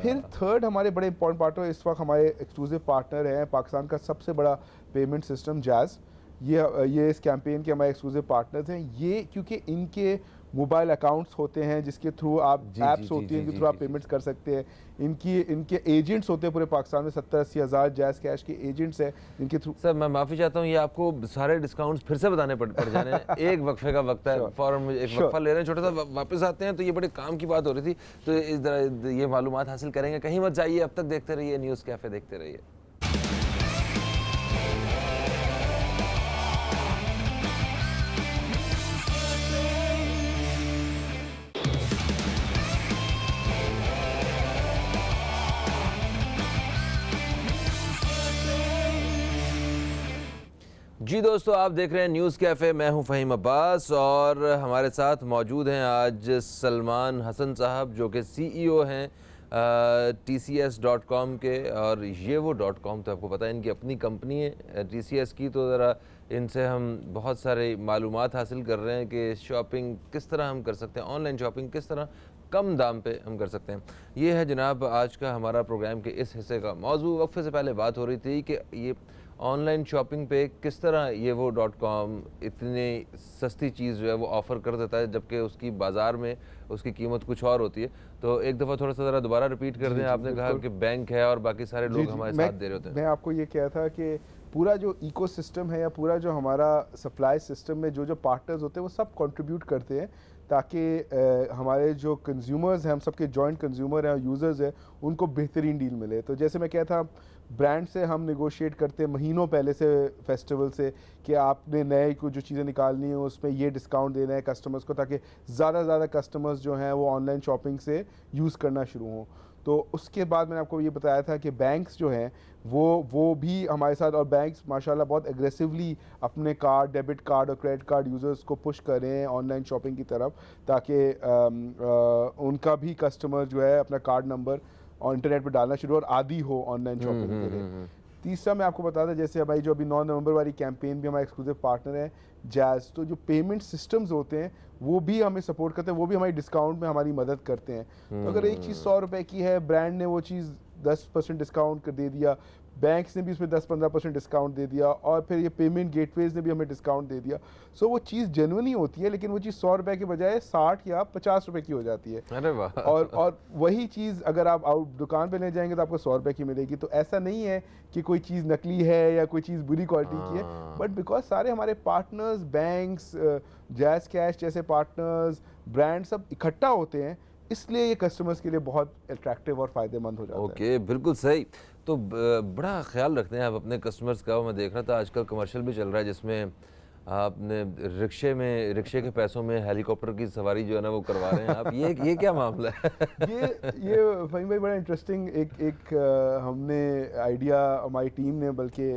फिर थर्ड हमारे बड़े इंपॉर्टेंट पार्टनर, इस वक्त हमारे एक्सक्लूसिव पार्टनर हैं पाकिस्तान का सबसे बड़ा पेमेंट सिस्टम जैज़। ये इस कैंपेन के हमारे एक्सक्लूसिव पार्टनर्स हैं। ये क्योंकि इनके मोबाइल अकाउंट्स होते हैं जिसके थ्रू आप ऐप्स होती हैं जिनके थ्रू आप पेमेंट्स कर सकते हैं। इनके एजेंट्स होते हैं पूरे पाकिस्तान में, 70-80 हज़ार जैज़ कैश के एजेंट्स हैं जिनके थ्रू। सर मैं माफ़ी चाहता हूँ, ये आपको सारे डिस्काउंट्स फिर से बताने पड़ जाने हैं। एक वक्फे का वक्त है, फौरन मुझे एक वक्फा ले रहे हैं छोटा सा, वापस आते हैं। तो ये बड़े काम की बात हो रही थी, तो इस तरह ये मालूमात हासिल करेंगे। कहीं मत जाइए, अब तक देखते रहिए न्यूज़ कैफ़े, देखते रहिए। जी दोस्तों, आप देख रहे हैं न्यूज़ कैफ़े, मैं हूं फ़हीम अब्बास और हमारे साथ मौजूद हैं आज सलमान हसन साहब जो कि CEO हैं TCS.com के, और yevo.com तो आपको पता है इनकी अपनी कंपनी है TCS की। तो ज़रा इनसे हम बहुत सारे मालूमात हासिल कर रहे हैं कि शॉपिंग किस तरह हम कर सकते हैं, ऑनलाइन शॉपिंग किस तरह कम दाम पे हम कर सकते हैं। ये है जनाब आज का हमारा प्रोग्राम के इस हिस्से का मौजू। वक्फे से पहले बात हो रही थी कि ये ऑनलाइन शॉपिंग पे किस तरह yevo.com इतनी सस्ती चीज़ जो है वो ऑफ़र कर देता है, जबकि उसकी बाज़ार में उसकी कीमत कुछ और होती है। तो एक दफ़ा थोड़ा सा ज़रा दोबारा रिपीट कर दें। आपने कहा कि बैंक है और बाकी सारे लोग हमारे साथ दे रहे होते हैं। मैं आपको ये कहा था कि पूरा जो इकोसिस्टम है या पूरा जो हमारा सप्लाई सिस्टम में जो जो पार्टनर्स होते हैं वो सब कंट्रीब्यूट करते हैं ताकि हमारे जो कंज्यूमर्स हैं, हम सबके जॉइंट कंज्यूमर हैं और यूज़र्स हैं, उनको बेहतरीन डील मिले। तो जैसे मैं कहता ब्रांड से हम नेगोशिएट करते हैं महीनों पहले से फेस्टिवल से कि आपने नए को जो चीज़ें निकालनी है उसमें ये डिस्काउंट देना है कस्टमर्स को ताकि ज़्यादा से ज़्यादा कस्टमर्स जो हैं वो ऑनलाइन शॉपिंग से यूज़ करना शुरू हों। तो उसके बाद मैंने आपको ये बताया था कि बैंक्स जो हैं वो भी हमारे साथ, और बैंक्स माशाल्लाह बहुत एग्रेसिवली अपने कार्ड, डेबिट कार्ड और क्रेडिट कार्ड यूज़र्स को पुश कर रहे हैं ऑनलाइन शॉपिंग की तरफ ताकि उनका भी कस्टमर जो है अपना कार्ड नंबर और इंटरनेट पर डालना शुरू और आदी हो ऑनलाइन शॉपिंग के लिए। तीसरा मैं आपको बता था, जैसे भाई जो अभी 9 नवंबर वाली कैंपेन भी हमारा एक्सक्लूसिव पार्टनर है जैज़, तो जो पेमेंट सिस्टम्स होते हैं वो भी हमें सपोर्ट करते हैं, वो भी हमारी डिस्काउंट में हमारी मदद करते हैं। तो अगर एक चीज़ 100 रुपए की है, ब्रांड ने वो चीज़ 10% डिस्काउंट कर दे दिया, बैंक्स ने भी उसमें 10-15% डिस्काउंट दे दिया, और फिर ये पेमेंट गेटवेज ने भी हमें डिस्काउंट दे दिया। सो वो चीज़ जेन्युइन ही होती है, लेकिन वो चीज़ 100 रुपए के बजाय 60 या 50 रुपए की हो जाती है। अरे वाह। और वही चीज़ अगर आप आउट दुकान पे ले जाएंगे तो आपको 100 रुपए की मिलेगी। तो ऐसा नहीं है कि कोई चीज़ नकली है या कोई चीज़ बुरी क्वालिटी की है, बट बिकॉज सारे हमारे पार्टनर्स, बैंक्स, जैज़ कैश जैसे पार्टनर्स, ब्रांड सब इकट्ठा होते हैं, इसलिए ये कस्टमर्स के लिए बहुत अट्रैक्टिव और फ़ायदेमंद हो जाता है। ओके, बिल्कुल सही। तो बड़ा ख्याल रखते हैं आप अपने कस्टमर्स का। मैं देख रहा था आजकल कमर्शियल भी चल रहा है जिसमें आपने रिक्शे के पैसों में हेलीकॉप्टर की सवारी जो है ना वो करवा रहे हैं आप। ये क्या मामला है? ये फ़हीम भाई बड़ा इंटरेस्टिंग एक हमने आइडिया, हमारी टीम ने बल्कि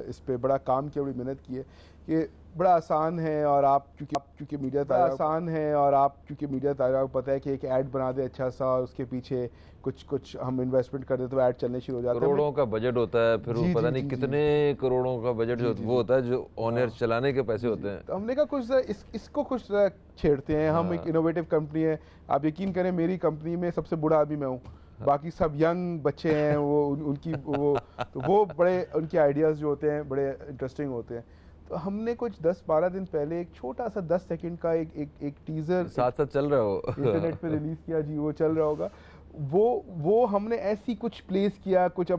इस पे बड़ा काम किया, बड़ी मेहनत की है कि बड़ा आसान है, और आप क्योंकि मीडिया तारा को पता है कि एक ऐड बना दे अच्छा सा, और उसके पीछे कुछ हम इन्वेस्टमेंट कर दे तो ऐड चलने शुरू हो जाते हैं। करोड़ों का बजट होता है, फिर वो पता नहीं कितने करोड़ों का बजट जो वो होता है जो ऑन एयर चलाने के पैसे होते हैं। तो हमने कहा इसको कुछ छेड़ते हैं। हम एक इनोवेटिव कंपनी है, आप यकीन करें मेरी कंपनी में सबसे बूढ़ा आदमी मैं हूँ, बाकी सब यंग बच्चे हैं, वो बड़े उनके आइडियाज़ जो होते हैं बड़े इंटरेस्टिंग होते हैं। तो हमने कुछ 10-12 दिन पहले एक छोटा सा 10 सेकंड का एक टीजर साथ चल रहा हो इंटरनेट पे रिलीज किया जी, वो चल रहा होगा। वो हमने ऐसी कुछ प्लेस किया, कुछ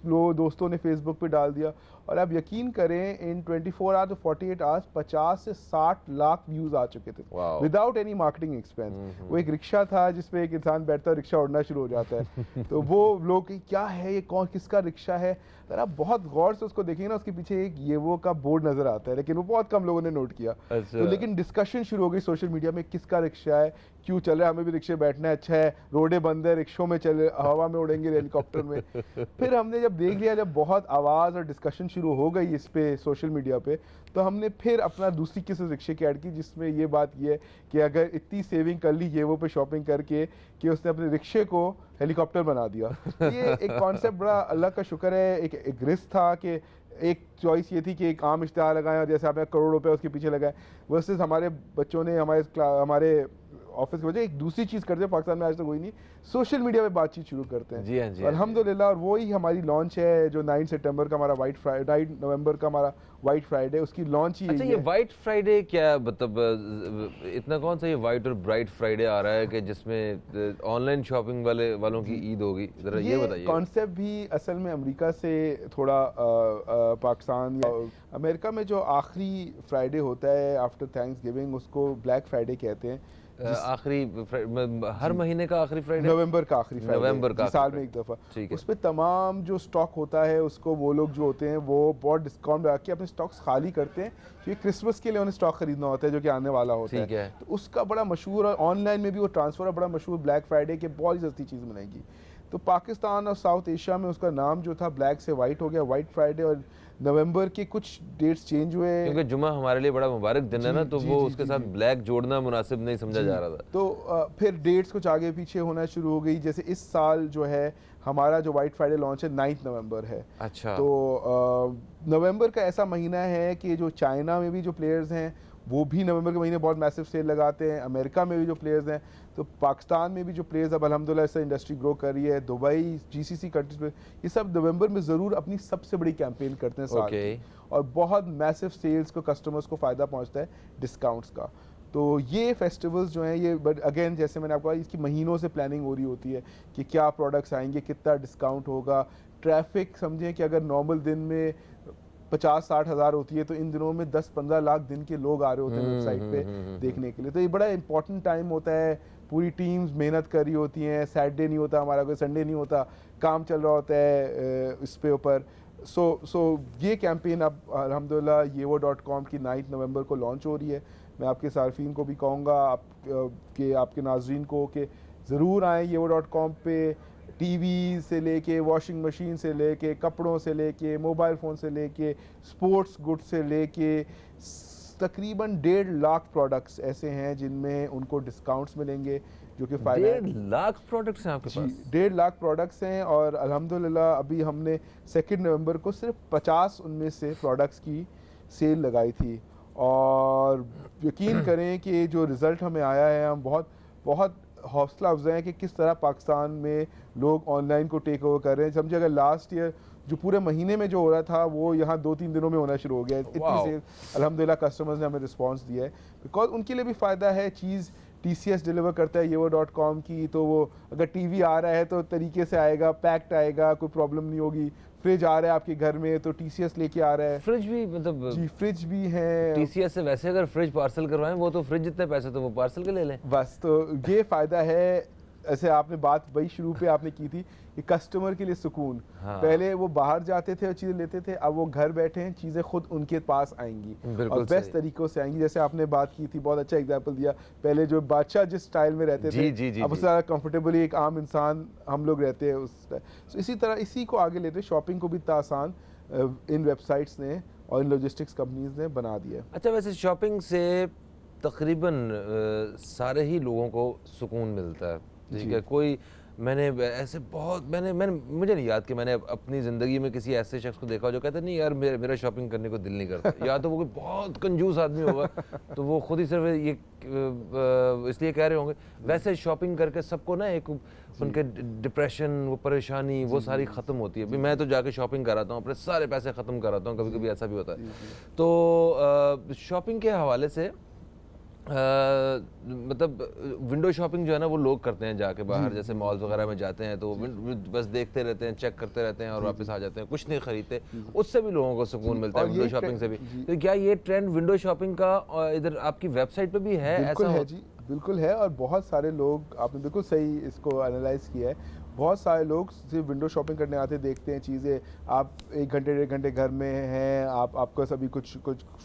लोग दोस्तों ने फेसबुक पे डाल दिया, और आप यकीन करें इन 24 आवर तो 48 आवर्स 50 से 60 लाख व्यूज आ चुके थे विदाउट एनी मार्केटिंग एक्सपेंस। वो एक रिक्शा था जिसपे एक इंसान बैठता है, रिक्शा उड़ना शुरू हो जाता है। तो वो लोग क्या है, ये कौन किसका रिक्शा है, अगर आप बहुत गौर से उसको देखेंगे ना, उसके पीछे एक येवो का बोर्ड नजर आता है, लेकिन वो बहुत कम लोगों ने नोट किया। तो लेकिन डिस्कशन शुरू हो गई सोशल मीडिया में, किसका रिक्शा है, क्यों चल रहा है, हमें भी रिक्शे बैठना है, अच्छा है, रोडें बंद है, रिक्शों में चले, हवा में उड़ेंगे, हेलीकॉप्टर में। फिर हमने जब देख लिया, जब बहुत आवाज़ और डिस्कशन शुरू हो गई इस पे सोशल मीडिया पे, तो हमने फिर अपना दूसरी किसी रिक्शे की ऐड की, जिसमें ये बात ये है कि अगर इतनी सेविंग कर ली येवो पे शॉपिंग करके कि उसने अपने रिक्शे को हेलीकॉप्टर बना दिया। ये एक कॉन्सेप्ट बड़ा अल्लाह का शुक्र है, एक रिस्क था कि एक चॉइस ये थी कि एक आम इश्तेहार लगाएं, और जैसे आपने करोड़ रुपए उसके पीछे लगाए, वर्सेस हमारे बच्चों ने हमारे ऑफिस की वजह एक दूसरी चीज़ करते हैं, पाकिस्तान में आज तक कोई नहीं, सोशल मीडिया में बातचीत शुरू करते हैं। जी हाँ, जी अल्हम्दुलिल्लाह, और वो ही हमारी लॉन्च है जो 9 सितंबर का हमारा 9 नवंबर का हमारा वाइट फ्राइडे, उसकी लॉन्च ही। अच्छा, ये वाइट फ्राइडे क्या मतलब इतना कौन सा ये वाइट और ब्राइट फ्राइडे आ रहा है कि जिसमें ऑनलाइन शॉपिंग वालों की ईद होगी, जरा ये बताइए। कॉन्सेप्ट भी असल में अमेरिका से थोड़ा पाकिस्तान या अमेरिका में जो आखिरी फ्राइडे होता है आफ्टर थैंक्सगिविंग, उसको ब्लैक फ्राइडे कहते हैं। आखिरी हर महीने का आखिरी फ्राइडे, नवंबर का आखिरी फ्राइडे, नवंबर का साल में एक दफ़ा, उस पर तमाम जो स्टॉक होता है उसको वो लोग जो होते हैं वो बहुत डिस्काउंट लगा के अपने स्टॉक्स खाली करते हैं, क्योंकि क्रिसमस के लिए उन्हें स्टॉक खरीदना होता है जो कि आने वाला होता है। तो उसका बड़ा मशहूर, और ऑनलाइन में भी वो ट्रांसफ़र बड़ा मशहूर ब्लैक फ्राइडे के बहुत सस्ती चीज़ बनेगी। तो पाकिस्तान और साउथ एशिया में उसका नाम जो था ब्लैक से वाइट हो गया, वाइट फ्राइडे, और नवंबर के कुछ डेट्स चेंज हुए, क्योंकि जुमा हमारे लिए बड़ा मुबारक दिन है ना, तो वो उसके साथ ब्लैक जोड़ना मुनासिब नहीं समझा जा रहा था। तो फिर डेट्स कुछ आगे पीछे होना शुरू हो गई। जैसे इस साल जो है हमारा जो वाइट फ्राइडे लॉन्च है 9 नवंबर है। अच्छा। तो नवंबर का ऐसा महीना है कि जो चाइना में भी जो प्लेयर्स हैं वो भी नवंबर के महीने बहुत मैसिव सेल लगाते हैं, अमेरिका में भी जो प्लेयर्स हैं, तो पाकिस्तान में भी जो प्लेयर्स अब अल्हम्दुलिल्लाह इससे इंडस्ट्री ग्रो कर रही है, दुबई, जीसीसी कंट्रीज में, ये सब नवंबर में ज़रूर अपनी सबसे बड़ी कैंपेन करते हैं साल की, और बहुत मैसिव सेल्स को कस्टमर्स को फ़ायदा पहुंचता है डिस्काउंट्स का। तो ये फेस्टिवल्स जो हैं ये, बट अगेन जैसे मैंने आपको कहा, इसकी महीनों से प्लानिंग हो रही होती है कि क्या प्रोडक्ट्स आएंगे, कितना डिस्काउंट होगा। ट्रैफिक समझें कि अगर नॉर्मल दिन में 50-60 हज़ार होती है, तो इन दिनों में 10-15 लाख दिन के लोग आ रहे होते हैं वेबसाइट पे देखने के लिए। तो ये बड़ा इंपॉर्टेंट टाइम होता है, पूरी टीम्स मेहनत कर रही होती हैं, सैटरडे नहीं होता हमारा, कोई संडे नहीं होता, काम चल रहा होता है इस पे ऊपर। सो ये कैंपेन अब अल्हम्दुलिल्लाह yevo.com की 9 नवंबर को लॉन्च हो रही है। मैं आपके सार्फिन को भी कहूँगा, आपके नाजरीन को, कि ज़रूर आएँ yevo.com पे। टीवी से लेके, वॉशिंग मशीन से लेके, कपड़ों से लेके, मोबाइल फ़ोन से लेके, स्पोर्ट्स गुड्स से लेके, तकरीबन 1.5 लाख प्रोडक्ट्स ऐसे हैं जिनमें उनको डिस्काउंट्स मिलेंगे, जो कि फ़ायदा 1.5 लाख प्रोडक्ट्स हैं आपके जी, पास? 1.5 लाख प्रोडक्ट्स हैं और अल्हम्दुलिल्लाह अभी हमने 2 नवंबर को सिर्फ 50 उनमें से प्रोडक्ट्स की सेल लगाई थी और यकीन करें कि जो रिज़ल्ट हमें आया है, हम बहुत बहुत हौसला अफजा है कि किस तरह पाकिस्तान में लोग ऑनलाइन को टेक ओवर कर रहे हैं। समझे अगर लास्ट ईयर जो पूरे महीने में जो हो रहा था वो यहाँ 2-3 दिनों में होना शुरू हो गया है। इतनी वाओ। सेल अल्हम्दुलिल्लाह कस्टमर्स ने हमें रिस्पांस दिया है, बिकॉज उनके लिए भी फ़ायदा है। चीज़ TCS डिलीवर करता है yevo.com की, तो वो अगर टीवी आ रहा है तो तरीके से आएगा, पैक्ड आएगा, कोई प्रॉब्लम नहीं होगी। फ्रिज आ रहा है आपके घर में तो TCS लेके आ रहा है। फ्रिज भी मतलब जी, फ्रिज भी है। TCS से वैसे अगर फ्रिज पार्सल करवाएं वो तो फ्रिज जितने पैसे तो वो पार्सल के ले लें। बस तो ये फ़ायदा है। ऐसे आपने बात वही शुरू पे आपने की थी कि कस्टमर के लिए सुकून। हाँ। पहले वो बाहर जाते थे और चीज़ें लेते थे, अब वो घर बैठे हैं, चीज़ें खुद उनके पास आएंगी बिल्कुल और बेस्ट सही। तरीक़ों से आएंगी। जैसे आपने बात की थी, बहुत अच्छा एग्जांपल दिया। पहले जो बादशाह जिस स्टाइल में रहते जी, थे, जी, जी, अब जी। उससे ज़्यादा कंफर्टेबली एक आम इंसान हम लोग रहते हैं उस। तो इसी तरह इसी को आगे लेते शॉपिंग को भी इतना आसान इन वेबसाइट्स ने और इन लॉजिस्टिक्स कंपनीज ने बना दिया है। अच्छा, वैसे शॉपिंग से तकरीबन सारे ही लोगों को सुकून मिलता है, ठीक जी। है। कोई मैंने ऐसे बहुत मैंने मैंने मुझे नहीं याद कि मैंने अपनी ज़िंदगी में किसी ऐसे शख्स को देखा हो जो कहता नहीं यार मेरा शॉपिंग करने को दिल नहीं करता। या तो वो कोई बहुत कंजूस आदमी होगा तो वो खुद ही सिर्फ ये इसलिए कह रहे होंगे। वैसे शॉपिंग करके सबको ना एक उनके डिप्रेशन, वो परेशानी, वो सारी ख़त्म होती है। मैं तो जाके शॉपिंग कराता हूँ, अपने सारे पैसे ख़त्म कराता हूँ, कभी कभी ऐसा भी होता है। तो शॉपिंग के हवाले से मतलब विंडो शॉपिंग जो है ना वो लोग करते हैं जाके बाहर, जैसे मॉल्स वगैरह में जाते हैं तो बस देखते रहते हैं, चेक करते रहते हैं और वापस आ जाते हैं, कुछ नहीं खरीदते। उससे भी लोगों को सुकून मिलता है, और विंडो ये शॉपिंग से भी। जी। तो क्या ये ट्रेंड विंडो शॉपिंग का इधर आपकी वेबसाइट पे भी है? बिल्कुल ऐसा है जी, बिल्कुल है। और बहुत सारे लोग, आपने बिल्कुल सही इसको एनालाइज किया है, बहुत सारे लोग सिर्फ विंडो शॉपिंग करने आते, देखते हैं चीज़ें। आप 1 घंटे 1.5 घंटे घर में हैं, आपके पास अभी कुछ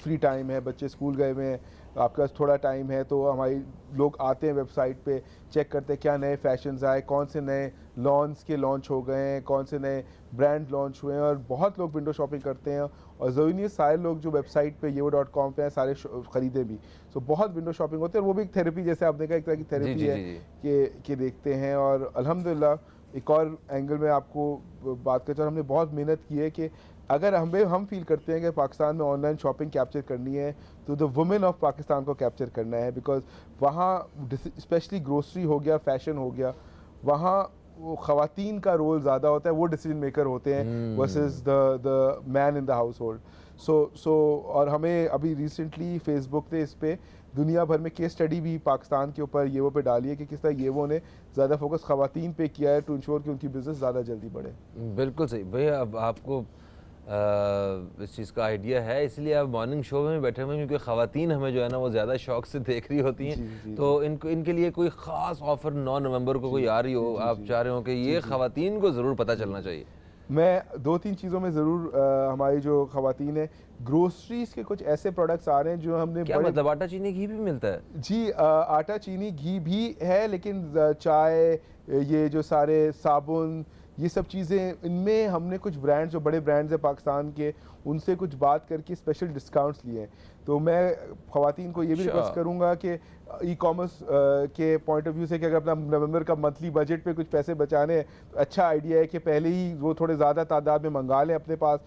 फ्री टाइम है, बच्चे स्कूल गए हुए हैं, आपके पास थोड़ा टाइम है, तो हमारी लोग आते हैं वेबसाइट पे, चेक करते हैं क्या नए फैशंस आए, कौन से नए लॉन्च के लॉन्च हो गए हैं, कौन से नए ब्रांड लॉन्च हुए हैं। और बहुत लोग विंडो शॉपिंग करते हैं और ज़रूरी नहीं है सारे लोग जो वेबसाइट पे yevo.com पे हैं सारे ख़रीदे भी। सो बहुत विंडो शॉपिंग होती है और वो भी एक थेरेपी, जैसे आपने कहा, एक तरह की थेरेपी जी, है जी, जी। कि देखते हैं। और अल्हम्दुलिल्लाह एक और एंगल में आपको बात करता हूँ, हमने बहुत मेहनत की है कि अगर हम फील करते हैं कि पाकिस्तान में ऑनलाइन शॉपिंग कैप्चर करनी है तो द वुमेन ऑफ पाकिस्तान को कैप्चर करना है। बिकॉज वहाँ स्पेशली ग्रोसरी हो गया, फैशन हो गया, वहाँ वो ख़वातीन का रोल ज़्यादा होता है, वो डिसीजन मेकर होते हैं versus the man in the household. So और हमें अभी रिसेंटली फेसबुक ने इस पे दुनिया भर में केस स्टडी भी पाकिस्तान के ऊपर येवो पे डाली है कि किस तरह येवो ने ज़्यादा फोकस ख़वातीन पे किया है टू इंश्योर कि उनकी बिज़नेस ज़्यादा जल्दी बढ़े। बिल्कुल सही भैया। अब आपको इस चीज़ का आइडिया है, इसलिए आप मॉर्निंग शो में बैठे हुए हैं, क्योंकि ख़वातीन हमें जो है ना वो ज़्यादा शौक से देख रही होती हैं। जी, तो इनके लिए कोई ख़ास ऑफ़र 9 नवंबर को कोई आ रही हो, आप चाह रहे हो कि ये ख़वातीन को ज़रूर पता चलना चाहिए। मैं 2-3 चीज़ों में ज़रूर हमारी जो ख़वातीन है, ग्रोसरीज़ के कुछ ऐसे प्रोडक्ट्स आ रहे हैं जो हमने क्या मतलब आटा चीनी घी भी मिलता है? जी, आटा चीनी घी भी है, लेकिन चाय, ये जो सारे साबुन, ये सब चीज़ें, इनमें हमने कुछ ब्रांड्स, जो बड़े ब्रांड्स हैं पाकिस्तान के, उनसे कुछ बात करके स्पेशल डिस्काउंट्स लिए हैं। तो मैं ख़वातीन को ये भी रिक्वेस्ट करूँगा कि ई कॉमर्स के पॉइंट ऑफ व्यू से कि अगर अपना नवंबर का मंथली बजट पे कुछ पैसे बचाने हैं, तो अच्छा आइडिया है कि पहले ही वो थोड़े ज़्यादा तादाद में मंगा लें। अपने पास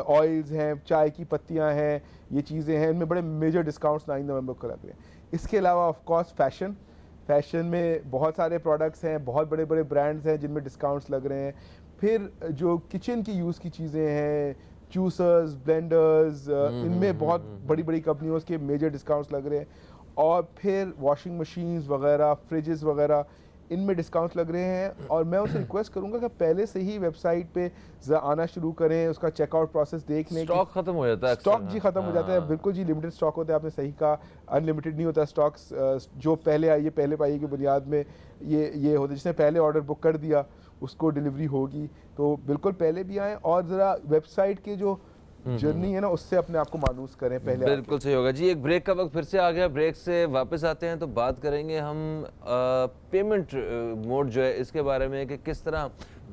ऑयल्स हैं, चाय की पत्तियाँ हैं, ये चीज़ें हैं, इनमें बड़े मेजर डिस्काउंट्स 9 नवंबर को लग रहे हैं। इसके अलावा ऑफ कोर्स फैशन में बहुत सारे प्रोडक्ट्स हैं, बहुत बड़े बड़े ब्रांड्स हैं जिनमें डिस्काउंट्स लग रहे हैं। फिर जो किचन की यूज़ की चीज़ें हैं, जूसर्स, ब्लेंडर्स, इनमें बहुत बड़ी बड़ी कंपनियों के मेजर डिस्काउंट्स लग रहे हैं। और फिर वॉशिंग मशीन्स वगैरह, फ्रिजेस वगैरह, इनमें डिस्काउंट्स लग रहे हैं। और मैं उनसे रिक्वेस्ट करूंगा कि पहले से ही वेबसाइट पे आना शुरू करें, उसका चेकआउट प्रोसेस देखने। स्टॉक खत्म हो जाता है, स्टॉक जी खत्म हो जाता है, बिल्कुल जी, लिमिटेड स्टॉक होता है, आपने सही कहा, अनलिमिटेड नहीं होता स्टॉक्स। जो पहले आइए पहले पाइए की बुनियाद में ये होता है, जिसने पहले ऑर्डर बुक कर दिया उसको डिलीवरी होगी। तो बिल्कुल पहले भी आएँ और ज़रा वेबसाइट के जो जर्नी है ना, उससे अपने आप को मानूस करें पहले। बिल्कुल सही होगा जी। एक ब्रेक का वक्त फिर से आ गया, ब्रेक से वापस आते हैं तो बात करेंगे हम पेमेंट मोड जो है इसके बारे में, कि किस तरह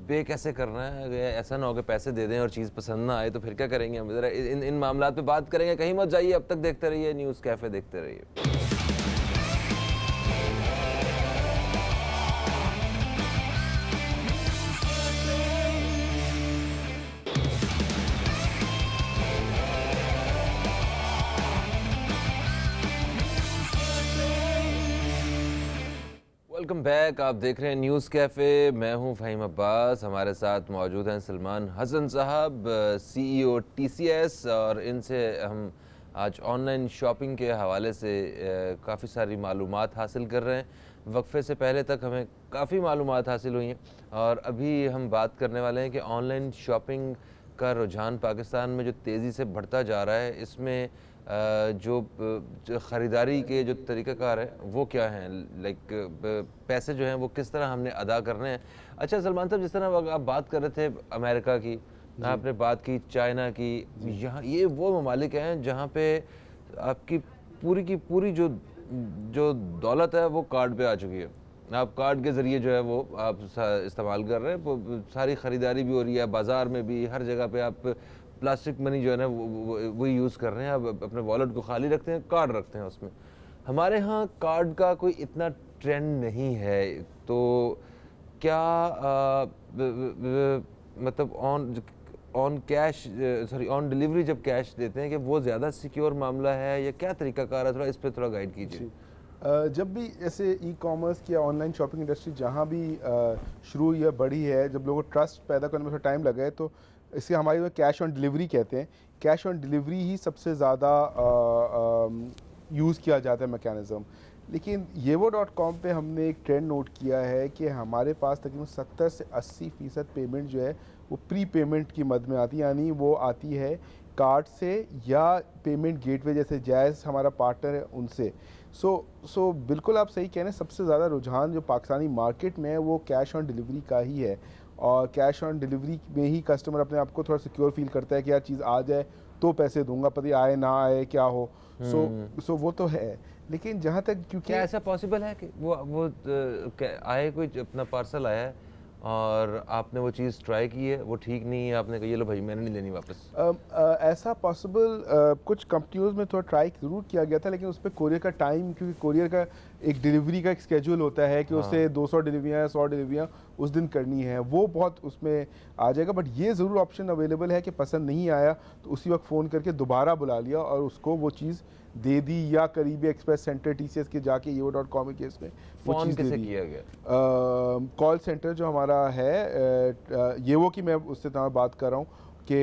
पे कैसे करना है, अगर ऐसा ना हो कि पैसे दे दें और चीज़ पसंद ना आए तो फिर क्या करेंगे हम। ज़रा इन मामलात पे बात करेंगे, कहीं मत जाइए, अब तक देखते रहिए न्यूज़ कैफ़े, देखते रहिए। वेलकम बैक, आप देख रहे हैं न्यूज़ कैफ़े। मैं हूं फ़हीम अब्बास, हमारे साथ मौजूद हैं सलमान हसन साहब, CEO TCS, और इनसे हम आज ऑनलाइन शॉपिंग के हवाले से काफ़ी सारी मालूमात हासिल कर रहे हैं। वक्फे से पहले तक हमें काफ़ी मालूमात हासिल हुई हैं और अभी हम बात करने वाले हैं कि ऑनलाइन शॉपिंग का रुझान पाकिस्तान में जो तेज़ी से बढ़ता जा रहा है, इसमें जो ख़रीदारी के जो तरीक़ाकार हैं वो क्या हैं, लाइक पैसे जो हैं वो किस तरह हमने अदा करने हैं। अच्छा सलमान साहब, जिस तरह आप बात कर रहे थे अमेरिका की, आपने बात की चाइना की, यहाँ ये वो ममालिक हैं जहाँ पे आपकी पूरी की पूरी जो जो दौलत है वो कार्ड पे आ चुकी है। आप कार्ड के ज़रिए जो है वो आप इस्तेमाल कर रहे हैं, सारी ख़रीदारी भी हो रही है, बाज़ार में भी, हर जगह पे आप प्लास्टिक मनी जो है ना वही यूज़ कर रहे हैं। आप अपने वॉलेट को खाली रखते हैं, कार्ड रखते हैं उसमें। हमारे यहाँ कार्ड का कोई इतना ट्रेंड नहीं है, तो क्या मतलब on cash, sorry on delivery जब कैश देते हैं कि वो ज़्यादा सिक्योर मामला है या क्या तरीकाकार है, थोड़ा इस पर थोड़ा गाइड कीजिए। जब भी ऐसे ई कॉमर्स की या ऑनलाइन शॉपिंग इंडस्ट्री जहाँ भी शुरू या बढ़ी है, जब लोगों को ट्रस्ट पैदा करने में थोड़ा टाइम लगा है, तो इसे हमारे में कैश ऑन डिलीवरी कहते हैं। कैश ऑन डिलीवरी ही सबसे ज़्यादा यूज़ किया जाता है मैकेनिज़्म। लेकिन yevo.com पे हमने एक ट्रेंड नोट किया है कि हमारे पास तकरीबन 70 से 80% पेमेंट जो है वो प्री पेमेंट की मद में आती है, यानी वो आती है कार्ड से या पेमेंट गेटवे जैसे जैज़ हमारा पार्टनर है उनसे। सो बिल्कुल आप सही कह रहे हैं, सबसे ज़्यादा रुझान जो पाकिस्तानी मार्केट में है वो कैश ऑन डिलीवरी का ही है, और कैश ऑन डिलीवरी में ही कस्टमर अपने आप को थोड़ा सिक्योर फील करता है कि यार चीज़ आ जाए तो पैसे दूंगा, पता आए ना आए क्या हो। सो वो तो है, लेकिन जहाँ तक क्योंकि क्या ऐसा पॉसिबल है कि वो आए, कोई अपना पार्सल आया है और आपने वो चीज़ ट्राई की है, वो ठीक नहीं है, आपने कहा ये लो भाई मैंने नहीं लेनी वापस? ऐसा पॉसिबल कुछ कंपनियों में थोड़ा ट्राई ज़रूर किया गया था, लेकिन उस पर कोरियर का टाइम, क्योंकि कोरियर का एक डिलीवरी का एक स्केड्यूल होता है कि उससे 200 डिलीवरियाँ 100 डिलीवरियाँ उस दिन करनी है, वो बहुत उसमें आ जाएगा। बट ये ज़रूर ऑप्शन अवेलेबल है कि पसंद नहीं आया तो उसी वक्त फ़ोन करके दोबारा बुला लिया और उसको वो चीज़ दे दी, या करीबी एक्सप्रेस सेंटर TCS के जाके yevo.com केस में वो चीज़ दे दी। किया गया? कॉल सेंटर जो हमारा है येवो की, मैं उससे बात कर रहा हूँ कि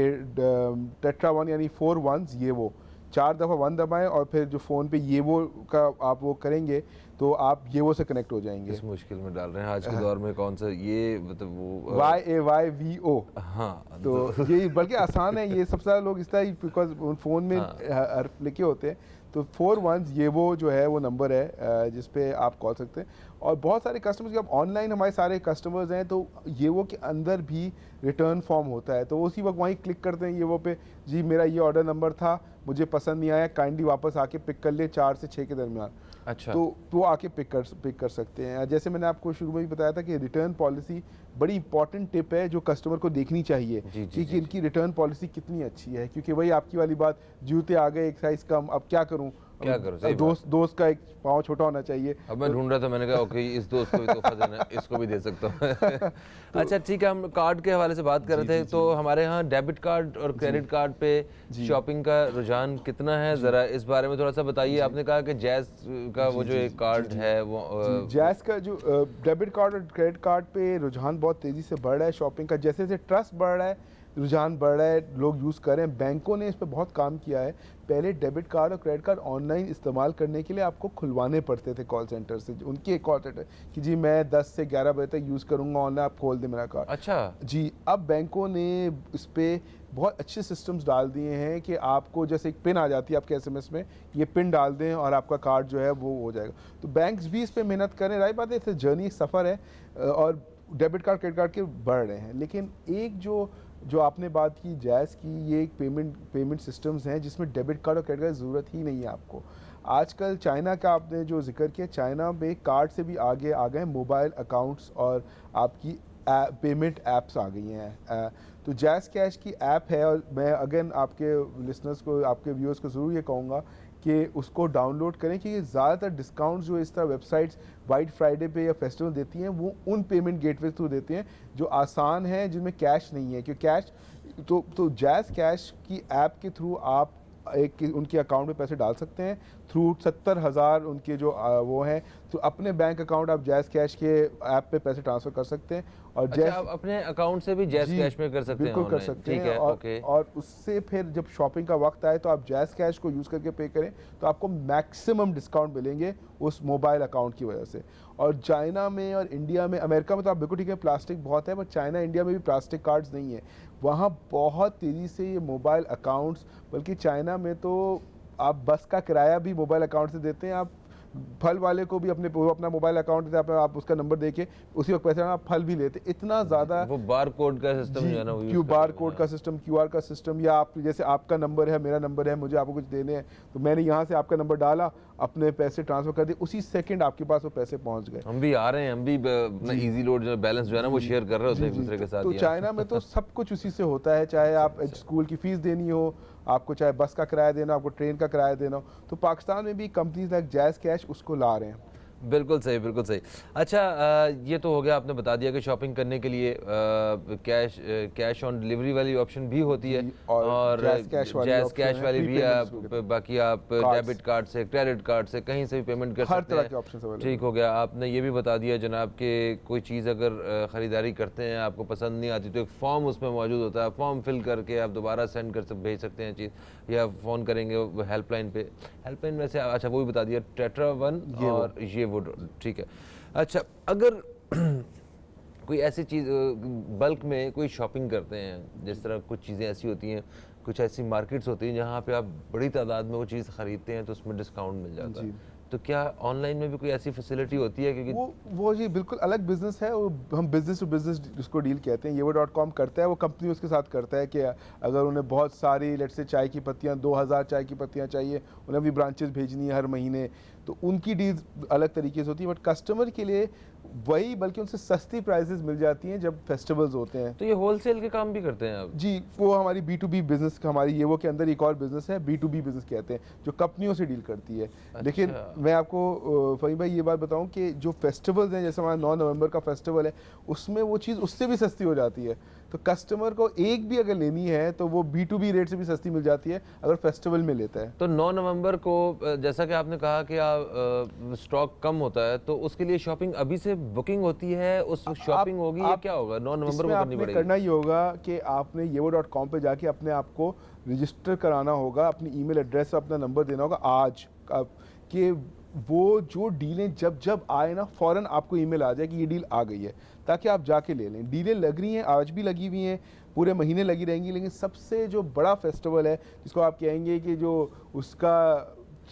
टेट्रा 1 यानी 4 1s येवो, 4 दफ़ा 1 दबाएं और फिर जो फ़ोन पे येवो का आप वो करेंगे तो आप येवो से कनेक्ट हो जाएंगे। इस मुश्किल में डाल रहे हैं आज के दौर में, कौन सा ये मतलब वो YAYVO। हाँ, तो ये बल्कि आसान है, ये सबसे ज़्यादा लोग इस तरह बिकॉज फ़ोन में हर्फ लिखे होते हैं। तो 4 1s ये वो जो है वो नंबर है जिस पे आप कॉल सकते हैं। और बहुत सारे कस्टमर्स के, अब ऑनलाइन हमारे सारे कस्टमर्स हैं तो ये वो के अंदर भी रिटर्न फॉर्म होता है, तो उसी वक्त वहीं क्लिक करते हैं ये वो पे, जी मेरा ये ऑर्डर नंबर था, मुझे पसंद नहीं आया, काइंडली वापस आके पिक कर ले 4 से 6 के दरमियान। अच्छा, तो वो आके पिक कर सकते हैं। जैसे मैंने आपको शुरू में भी बताया था कि रिटर्न पॉलिसी बड़ी इंपॉर्टेंट टिप है जो कस्टमर को देखनी चाहिए कि इनकी रिटर्न पॉलिसी कितनी अच्छी है, क्योंकि वही आपकी वाली बात, जूते आ गए एक साइज़ कम, अब क्या करूं, दोस्त का एक पाँव छोटा होना चाहिए। अब मैं ढूंढ रहा था, मैंने कहा ओके इस दोस्त को भी तोहफा देना है, इसको भी दे सकता हूँ। अच्छा ठीक है, हम कार्ड के हवाले से बात कर रहे थे, तो हमारे यहाँ डेबिट कार्ड और क्रेडिट कार्ड पे शॉपिंग का रुझान कितना है, ज़रा इस बारे में थोड़ा सा बताइए। आपने कहा कि जैज़ का वो जो एक कार्ड है वो जैज़ का जो डेबिट कार्ड और क्रेडिट कार्ड पे रुझान बहुत तेज़ी से बढ़ रहा है शॉपिंग का, जैसे जैसे ट्रस्ट बढ़ रहा है रुझान बढ़ रहा है, लोग यूज़ कर रहे हैं। बैंकों ने इस पर बहुत काम किया है। पहले डेबिट कार्ड और क्रेडिट कार्ड ऑनलाइन इस्तेमाल करने के लिए आपको खुलवाने पड़ते थे कॉल सेंटर से, उनके कॉल सेंटर कि जी मैं 10 से 11 बजे तक यूज़ करूँगा ऑनलाइन, आप खोल दें मेरा कार्ड। अच्छा जी, अब बैंकों ने इस पर बहुत अच्छे सिस्टम्स डाल दिए हैं कि आपको जैसे एक पिन आ जाती है आपके SMS में, ये पिन डाल दें और आपका कार्ड जो है वो हो जाएगा। तो बैंक्स भी इस पर मेहनत करें, राइट बात है, इस जर्नी सफ़र है और डेबिट कार्ड क्रेडिट कार्ड के बढ़ रहे हैं। लेकिन एक जो आपने बात की जैज़ की, ये एक पेमेंट सिस्टम्स हैं जिसमें डेबिट कार्ड और क्रेडिट कार्ड की ज़रूरत ही नहीं है आपको। आजकल चाइना का आपने जो जिक्र किया, चाइना में कार्ड से भी आगे आ गए मोबाइल अकाउंट्स और आपकी पेमेंट ऐप्स आ गई हैं। तो जैज़ कैश की ऐप है, और मैं अगेन आपके लिसनर्स को, आपके व्यूअर्स को ज़रूर ये कहूँगा कि उसको डाउनलोड करें, क्योंकि ज़्यादातर डिस्काउंट जो इस तरह वेबसाइट्स वाइट फ्राइडे पे या फेस्टिवल देती हैं वो उन पेमेंट गेटवे थ्रू देते हैं जो आसान है, जिनमें कैश नहीं है। क्योंकि कैश तो जैज़ कैश की ऐप के थ्रू आप उनके अकाउंट में पैसे डाल सकते हैं थ्रू 70,000 उनके जो वो हैं, तो अपने बैंक अकाउंट आप जैज़ कैश के ऐप पे पैसे ट्रांसफ़र कर सकते हैं। और अच्छा, आप अपने अकाउंट से भी जैज़ कैश में कर सकते हैं? बिल्कुल कर ऑनलाइन? सकते ठीक हैं। है, और, ओके। और उससे फिर जब शॉपिंग का वक्त आए तो आप जैज़ कैश को यूज़ करके पे करें तो आपको मैक्सिमम डिस्काउंट मिलेंगे उस मोबाइल अकाउंट की वजह से। और चाइना में और इंडिया में, अमेरिका में तो आप बिल्कुल ठीक है प्लास्टिक बहुत है, बट चाइना इंडिया में भी प्लास्टिक कार्ड्स नहीं है। वहाँ बहुत तेज़ी से ये मोबाइल अकाउंट्स, बल्कि चाइना में तो आप बस का किराया भी मोबाइल अकाउंट से देते हैं। आप फल वाले को भी अपना मोबाइल अकाउंट देते हैं, आप उसका नंबर देके उसी वक्त पैसे आप फल भी लेते। इतना ज़्यादा वो बार कोड का सिस्टम जो है ना, वो यूज़ बार करते कोड हैं। का सिस्टम, QR का सिस्टम, या आप जैसे आपका नंबर है, मेरा नंबर है, मुझे आपको कुछ देने हैं तो मैंने यहाँ से आपका नंबर डाला, अपने पैसे ट्रांसफ़र कर दिए, उसी सेकंड आपके पास वो पैसे पहुँच गए। हम भी आ रहे हैं, हम भी अपना इजी लोड जो बैलेंस जो है ना वो शेयर कर रहे होते हैं एक दूसरे के साथ। तो ही। चाइना में तो सब कुछ उसी से होता है, चाहे आप स्कूल की फ़ीस देनी हो, आपको चाहे बस का किराया देना, आपको ट्रेन का किराया देना हो, तो पाकिस्तान में भी कंपनीज लाइक जैज़ कैश उसको ला रहे हैं। बिल्कुल सही, बिल्कुल सही। अच्छा, ये तो हो गया, आपने बता दिया कि शॉपिंग करने के लिए कैश ऑन डिलीवरी वाली ऑप्शन भी होती है, और जैज़ कैश वाली भी है, बाकी आप डेबिट कार्ड से, क्रेडिट कार्ड से कहीं से भी पेमेंट कर हर सकते तरह हैं। के ऑप्शन अवेलेबल। ठीक हो गया। आपने ये भी बता दिया जनाब कि कोई चीज़ अगर ख़रीदारी करते हैं, आपको पसंद नहीं आती, तो एक फॉर्म उसमें मौजूद होता है, फॉर्म फिल करके आप दोबारा सेंड भेज सकते हैं चीज़, या फ़ोन करेंगे हेल्पलाइन पे। हेल्पलाइन में से अच्छा वो भी बता दिया, टेट्रा वन और ये वो, ठीक है। अच्छा, अगर कोई ऐसी चीज़ बल्क में कोई शॉपिंग करते हैं, जिस तरह कुछ चीज़ें ऐसी होती हैं, कुछ ऐसी मार्केट्स होती हैं जहाँ पे आप बड़ी तादाद में वो चीज़ ख़रीदते हैं तो उसमें डिस्काउंट मिल जाता है, तो क्या ऑनलाइन में भी कोई ऐसी फैसिलिटी होती है? क्योंकि वो जी बिल्कुल अलग बिजनेस है, वो हम बिजनेस टू बिजनेस उसको डील कहते हैं। yevo.com करता है, वो कंपनी उसके साथ करता है कि अगर उन्हें बहुत सारी लेट से चाय की पत्तियाँ 2000 चाय की पत्तियाँ चाहिए, उन्हें भी ब्रांचेस भेजनी है हर महीने, तो उनकी डील्स अलग तरीके से होती है। बट कस्टमर के लिए वही, बल्कि उनसे सस्ती प्राइसेस मिल जाती हैं जब फेस्टिवल्स होते हैं। तो ये होलसेल के काम भी करते हैं आप? जी, वो हमारी B2B बिजनेस, हमारी ये वो के अंदर एक और बिजनेस है, B2B बिजनेस कहते हैं, जो कंपनियों से डील करती है। लेकिन मैं आपको फ़हीम भाई ये बात बताऊं कि जो फेस्टिवल्स हैं, जैसे हमारा 9 नवंबर का फेस्टिवल है, उसमें वो चीज़ उससे भी सस्ती हो जाती है। तो कस्टमर को एक भी अगर लेनी है तो वो B2B रेट से भी सस्ती मिल जाती है अगर फेस्टिवल में लेता है। तो 9 नवंबर को जैसा कि आपने कहा कि स्टॉक कम होता है, तो उसके लिए शॉपिंग अभी से बुकिंग होती है, उस शॉपिंग होगी या क्या होगा? 9 नवंबर को करनी पड़ेगी? करना ही होगा कि आपने yevo.com पे जाके अपने आप को रजिस्टर कराना होगा, अपनी ईमेल एड्रेस, अपना नंबर देना होगा आज कि वो जो डीलें जब आए ना, फ़ौरन आपको ईमेल आ जाए कि ये डील आ गई है, ताकि आप जाके ले लें। डीलें लग रही हैं, आज भी लगी हुई हैं, पूरे महीने लगी रहेंगी, लेकिन सबसे जो बड़ा फेस्टिवल है, जिसको आप कहेंगे कि जो उसका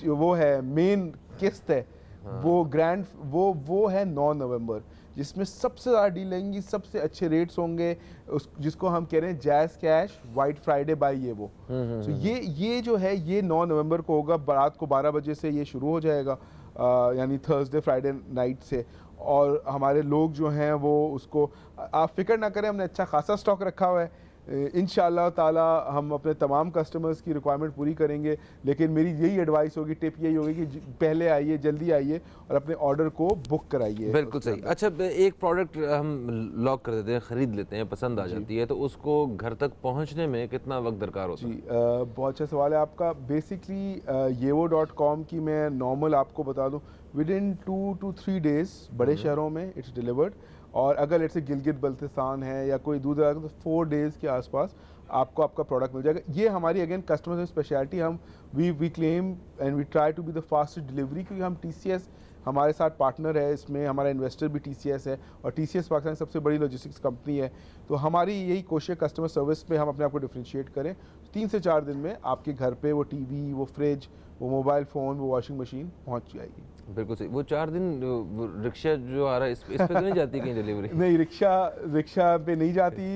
वो है मेन किस्त है, वो ग्रैंड वो है 9 नवंबर, जिसमें सबसे ज़्यादा डील लेंगी, सबसे अच्छे रेट्स होंगे, जिसको हम कह रहे हैं Jazz Cash White Friday by ये वो। तो ये जो है ये 9 नवंबर को होगा, रात को 12 बजे से ये शुरू हो जाएगा, यानी थर्सडे फ्राइडे नाइट से। और हमारे लोग जो हैं वो उसको, आप फिक्र ना करें, हमने अच्छा खासा स्टॉक रखा हुआ है। इंशाअल्लाह ताला हम अपने तमाम कस्टमर्स की रिक्वायरमेंट पूरी करेंगे, लेकिन मेरी यही एडवाइस होगी, टिप यही होगी कि पहले आइए, जल्दी आइए और अपने ऑर्डर को बुक कराइए। बिल्कुल सही। अच्छा, एक प्रोडक्ट हम लॉक कर देते हैं, ख़रीद लेते हैं, पसंद आ जाती है, तो उसको घर तक पहुंचने में कितना वक्त दरकार होता है? जी, बहुत अच्छा सवाल है आपका। बेसिकली yevo.com की मैं नॉर्मल आपको बता दूं, विद इन 2 to 3 डेज़ बड़े शहरों में इट्स डिलीवर्ड, और अगर लेट्स से गिलगित बल्तिस्तान है या कोई दूसरा, तो 4 डेज़ के आसपास आपको आपका प्रोडक्ट मिल जाएगा। ये हमारी अगेन कस्टमर सर्विस स्पेशलिटी, हम we claim and we try to be the fastest delivery, क्योंकि हम TCS हमारे साथ पार्टनर है, इसमें हमारा इन्वेस्टर भी TCS है, और TCS पाकिस्तान की सबसे बड़ी लॉजिस्टिक्स कंपनी है। तो हमारी यही कोशिश है कस्टमर सर्विस पे हम अपने आप को डिफ्रेंशिएट करें। 3 से 4 दिन में आपके घर पे वो टीवी, वो फ्रिज, वो मोबाइल फ़ोन, वो वॉशिंग मशीन पहुंच जाएगी। बिल्कुल सही। वो 4 दिन रिक्शा जो आ रहा है, इस पे तो नहीं जाती कहीं डिलीवरी? नहीं, रिक्शा पे नहीं जाती।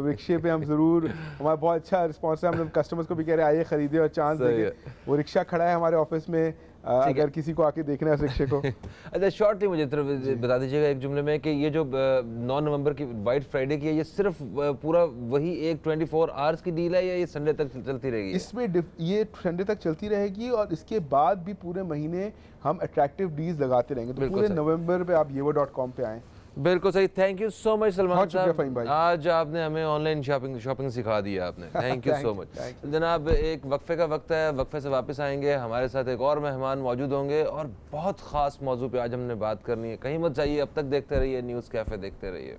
रिक्शे पे हम ज़रूर, हमारा बहुत अच्छा रिस्पॉन्स है, हम कस्टमर्स को भी कह रहे हैं आइए ख़रीदे और चांस देंगे। वो रिक्शा खड़ा है हमारे ऑफिस में, अगर किसी को आके देखना है इस रिक्शे को। अच्छा, शॉर्टली मुझे तरफ बता दीजिएगा एक जुमले में कि ये जो 9 नवंबर की वाइट फ्राइडे की है, ये सिर्फ पूरा वही एक 24 आवर्स की डील है या ये संडे तक चलती रहेगी? इसमें ये संडे तक चलती रहेगी और इसके बाद भी पूरे महीने हम अट्रैक्टिव डील्स लगाते रहेंगे। तो पूरे नवंबर पे आप yevo.com पे आएँ। बिल्कुल सही। Thank you so much Salman साहब, फ़हीम भाई। आज आपने हमें ऑनलाइन शॉपिंग सिखा दी है आपने। थैंक यू सो मच जनाब। एक वक्फे का वक्त है, वक्फे से वापस आएंगे, हमारे साथ एक और मेहमान मौजूद होंगे और बहुत ख़ास मौजू पे आज हमने बात करनी है। कहीं मत जाइए, अब तक देखते रहिए न्यूज़ कैफ़े, देखते रहिए।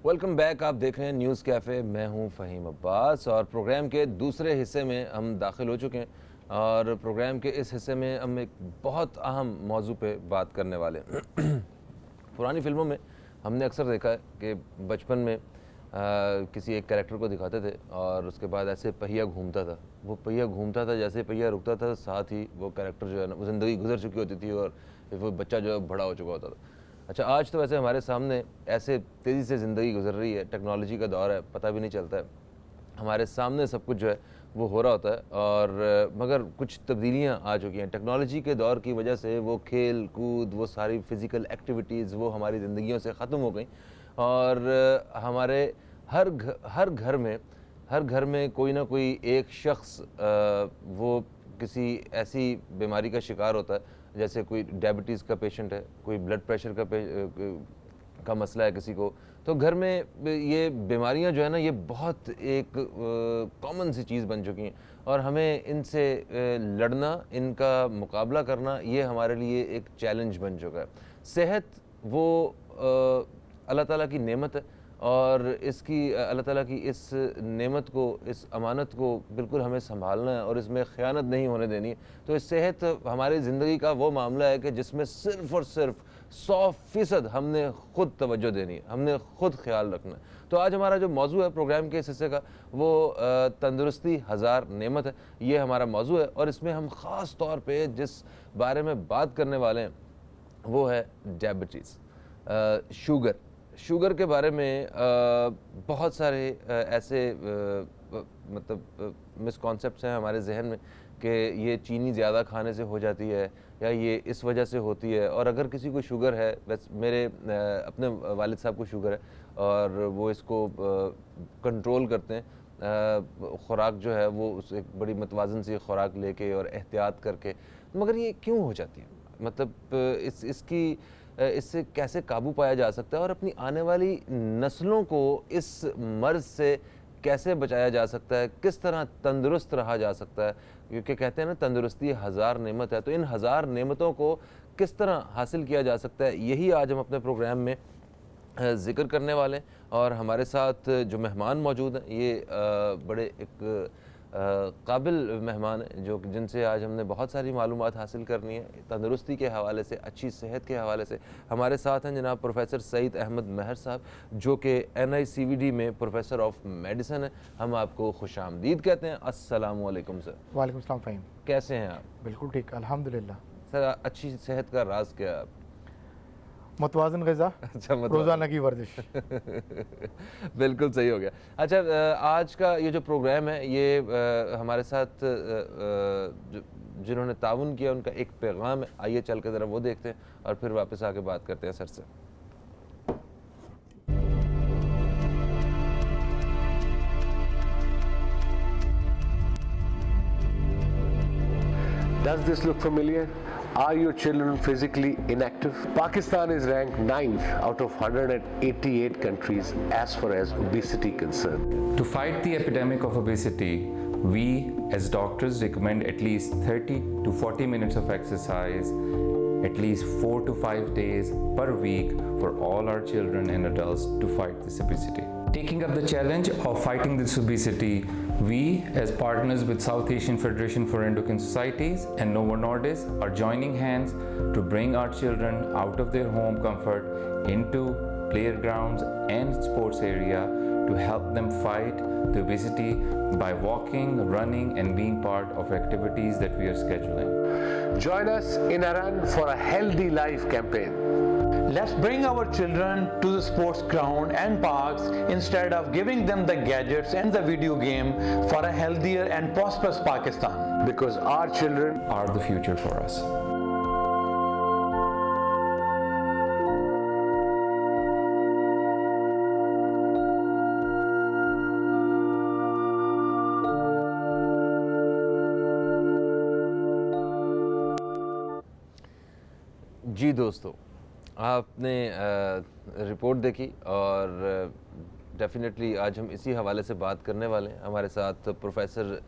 वेलकम बैक, आप देख रहे हैं न्यूज़ कैफ़े। मैं हूं फ़हीम अब्बास और प्रोग्राम के दूसरे हिस्से में हम दाखिल हो चुके हैं और प्रोग्राम के इस हिस्से में हम एक बहुत अहम मौजू पे बात करने वाले हैं। पुरानी फिल्मों में हमने अक्सर देखा है कि बचपन में किसी एक कैरेक्टर को दिखाते थे और उसके बाद ऐसे पहिया घूमता था, वो पहिया घूमता था, जैसे पहिया रुकता था साथ ही वो कैरेक्टर जो है ना, वो ज़िंदगी गुजर चुकी होती थी और वो बच्चा जो है बड़ा हो चुका होता था। अच्छा, आज तो वैसे हमारे सामने ऐसे तेज़ी से ज़िंदगी गुजर रही है, टेक्नोलॉजी का दौर है, पता भी नहीं चलता है, हमारे सामने सब कुछ जो है वो हो रहा होता है। और मगर कुछ तब्दीलियाँ आ चुकी हैं टेक्नोलॉजी के दौर की वजह से। वो खेल कूद, वो सारी फ़िज़िकल एक्टिविटीज़ वो हमारी ज़िंदगियों से ख़त्म हो गई और हमारे हर घर में कोई ना कोई एक शख्स वो किसी ऐसी बीमारी का शिकार होता है, जैसे कोई डायबिटीज़ का पेशेंट है, कोई ब्लड प्रेशर का मसला है किसी को। तो घर में ये बीमारियां जो है ना, ये बहुत एक कॉमन सी चीज़ बन चुकी हैं और हमें इनसे लड़ना, इनका मुकाबला करना, ये हमारे लिए एक चैलेंज बन चुका है। सेहत वो अल्लाह ताला की नेमत है और इसकी अल्लाह ताला की इस नेमत को, इस अमानत को बिल्कुल हमें संभालना है और इसमें ख़यानत नहीं होने देनी है। तो इस सेहत हमारी ज़िंदगी का वो मामला है कि जिसमें सिर्फ़ और सिर्फ 100% हमने ख़ुद तवज्जो देनी है, हमने ख़ुद ख्याल रखना है। तो आज हमारा जो मौजू है प्रोग्राम के इस हिस्से का, वो तंदुरुस्ती हज़ार नेमत है, ये हमारा मौजू है और इसमें हम ख़ास तौर पर जिस बारे में बात करने वाले हैं वो है डायबिटीज़, शुगर के बारे में बहुत सारे ऐसे मतलब मिसकॉन्सेप्ट्स हैं हमारे जहन में कि ये चीनी ज़्यादा खाने से हो जाती है या ये इस वजह से होती है। और अगर किसी को शुगर है, वैसे मेरे अपने वालिद साहब को शुगर है और वो इसको कंट्रोल करते हैं, ख़ुराक जो है वो उस एक बड़ी मतवाज़न सी ख़ुराक लेके और एहतियात करके। मगर ये क्यों हो जाती है, मतलब इससे कैसे काबू पाया जा सकता है और अपनी आने वाली नस्लों को इस मर्ज़ से कैसे बचाया जा सकता है, किस तरह तंदुरुस्त रहा जा सकता है, क्योंकि कहते हैं ना तंदुरुस्ती हज़ार नेमत है। तो इन हज़ार नेमतों को किस तरह हासिल किया जा सकता है, यही आज हम अपने प्रोग्राम में ज़िक्र करने वाले हैं। और हमारे साथ जो मेहमान मौजूद हैं ये बड़े एक काबिल मेहमान हैं जिनसे आज हमने बहुत सारी मालूमात हासिल करनी है तंदुरुस्ती के हवाले से, अच्छी सेहत के हवाले से। हमारे साथ हैं जनाब प्रोफेसर सईद अहमद महर साहब, जो कि NICVD में प्रोफेसर ऑफ मेडिसिन है। हम आपको खुशामदीद कहते हैं। अस्सलाम वालेकुम सर। वालेकुम सलाम फ़हीम। कैसे हैं आप? बिल्कुल ठीक, अल्हम्दुलिल्लाह। सर, अच्छी सेहत का राज क्या है? मुतवाज़न ग़िज़ा, अच्छा, रोज़ाना की वर्जिश। बिल्कुल सही हो गया। अच्छा, आज का ये जो प्रोग्राम है ये हमारे साथ जिन्होंने ताउन किया उनका एक पैगाम है, आइए चल के ज़रा वो देखते हैं और फिर वापस आके बात करते हैं सर से। Does this look familiar? Are your children physically inactive? Pakistan is ranked 9th out of 188 countries as far as obesity concerned. To fight the epidemic of obesity, we as doctors recommend at least 30 to 40 minutes of exercise at least 4 to 5 days per week for all our children and adults to fight this obesity. Taking up the challenge of fighting this obesity, we as partners with South Asian Federation for Endocrine Societies and Novo Nordisk are joining hands to bring our children out of their home comfort into playgrounds and sports area to help them fight the obesity by walking, running, and being part of activities that we are scheduling. Join us in a Run for a Healthy Life campaign. Let's bring our children to the sports ground and parks instead of giving them the gadgets and the video game for a healthier and prosperous Pakistan. Because our children Are the future for us. जी दोस्तों, आपने report देखी और definitely आज हम इसी हवाले से बात करने वाले हैं। हमारे साथ प्रोफेसर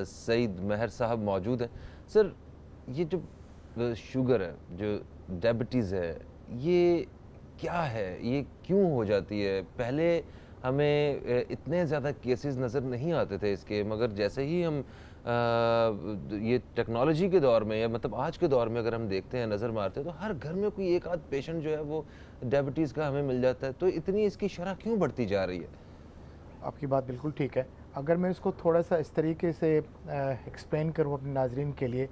सईद महर साहब मौजूद हैं। सर, ये जो शुगर है, जो डायबिटीज़ है, ये क्या है, ये क्यों हो जाती है? पहले हमें इतने ज़्यादा केसेस नज़र नहीं आते थे इसके, मगर जैसे ही हम ये टेक्नोलॉजी के दौर में, या मतलब आज के दौर में अगर हम देखते हैं, नज़र मारते हैं, तो हर घर में कोई एक आध पेशेंट जो है वो डायबिटीज़ का हमें मिल जाता है। तो इतनी इसकी शरह क्यों बढ़ती जा रही है? आपकी बात बिल्कुल ठीक है। अगर मैं इसको थोड़ा सा इस तरीके से एक्सप्लेन करूँ अपने नाजरीन के लिए,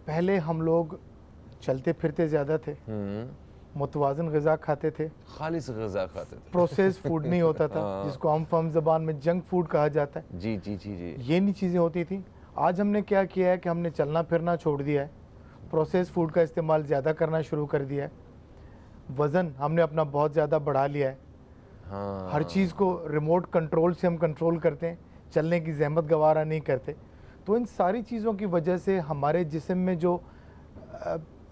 पहले हम लोग चलते फिरते ज़्यादा थे, मुतवाज़न ग़िज़ा खाते थे, खालिस ग़िज़ा खाते थे, प्रोसेस फूड नहीं होता था जिसको हम फम ज़बान में जंक फूड कहा जाता है। जी जी जी जी। ये नहीं चीज़ें होती थी। आज हमने क्या किया है कि हमने चलना फिरना छोड़ दिया है, प्रोसेस फूड का इस्तेमाल ज़्यादा करना शुरू कर दिया है, वज़न हमने अपना बहुत ज़्यादा बढ़ा लिया है। हाँ, हर चीज़ को रिमोट कंट्रोल से हम कंट्रोल करते हैं, चलने की ज़हमत गवारा नहीं करते। तो इन सारी चीज़ों की वजह से हमारे जिस्म में जो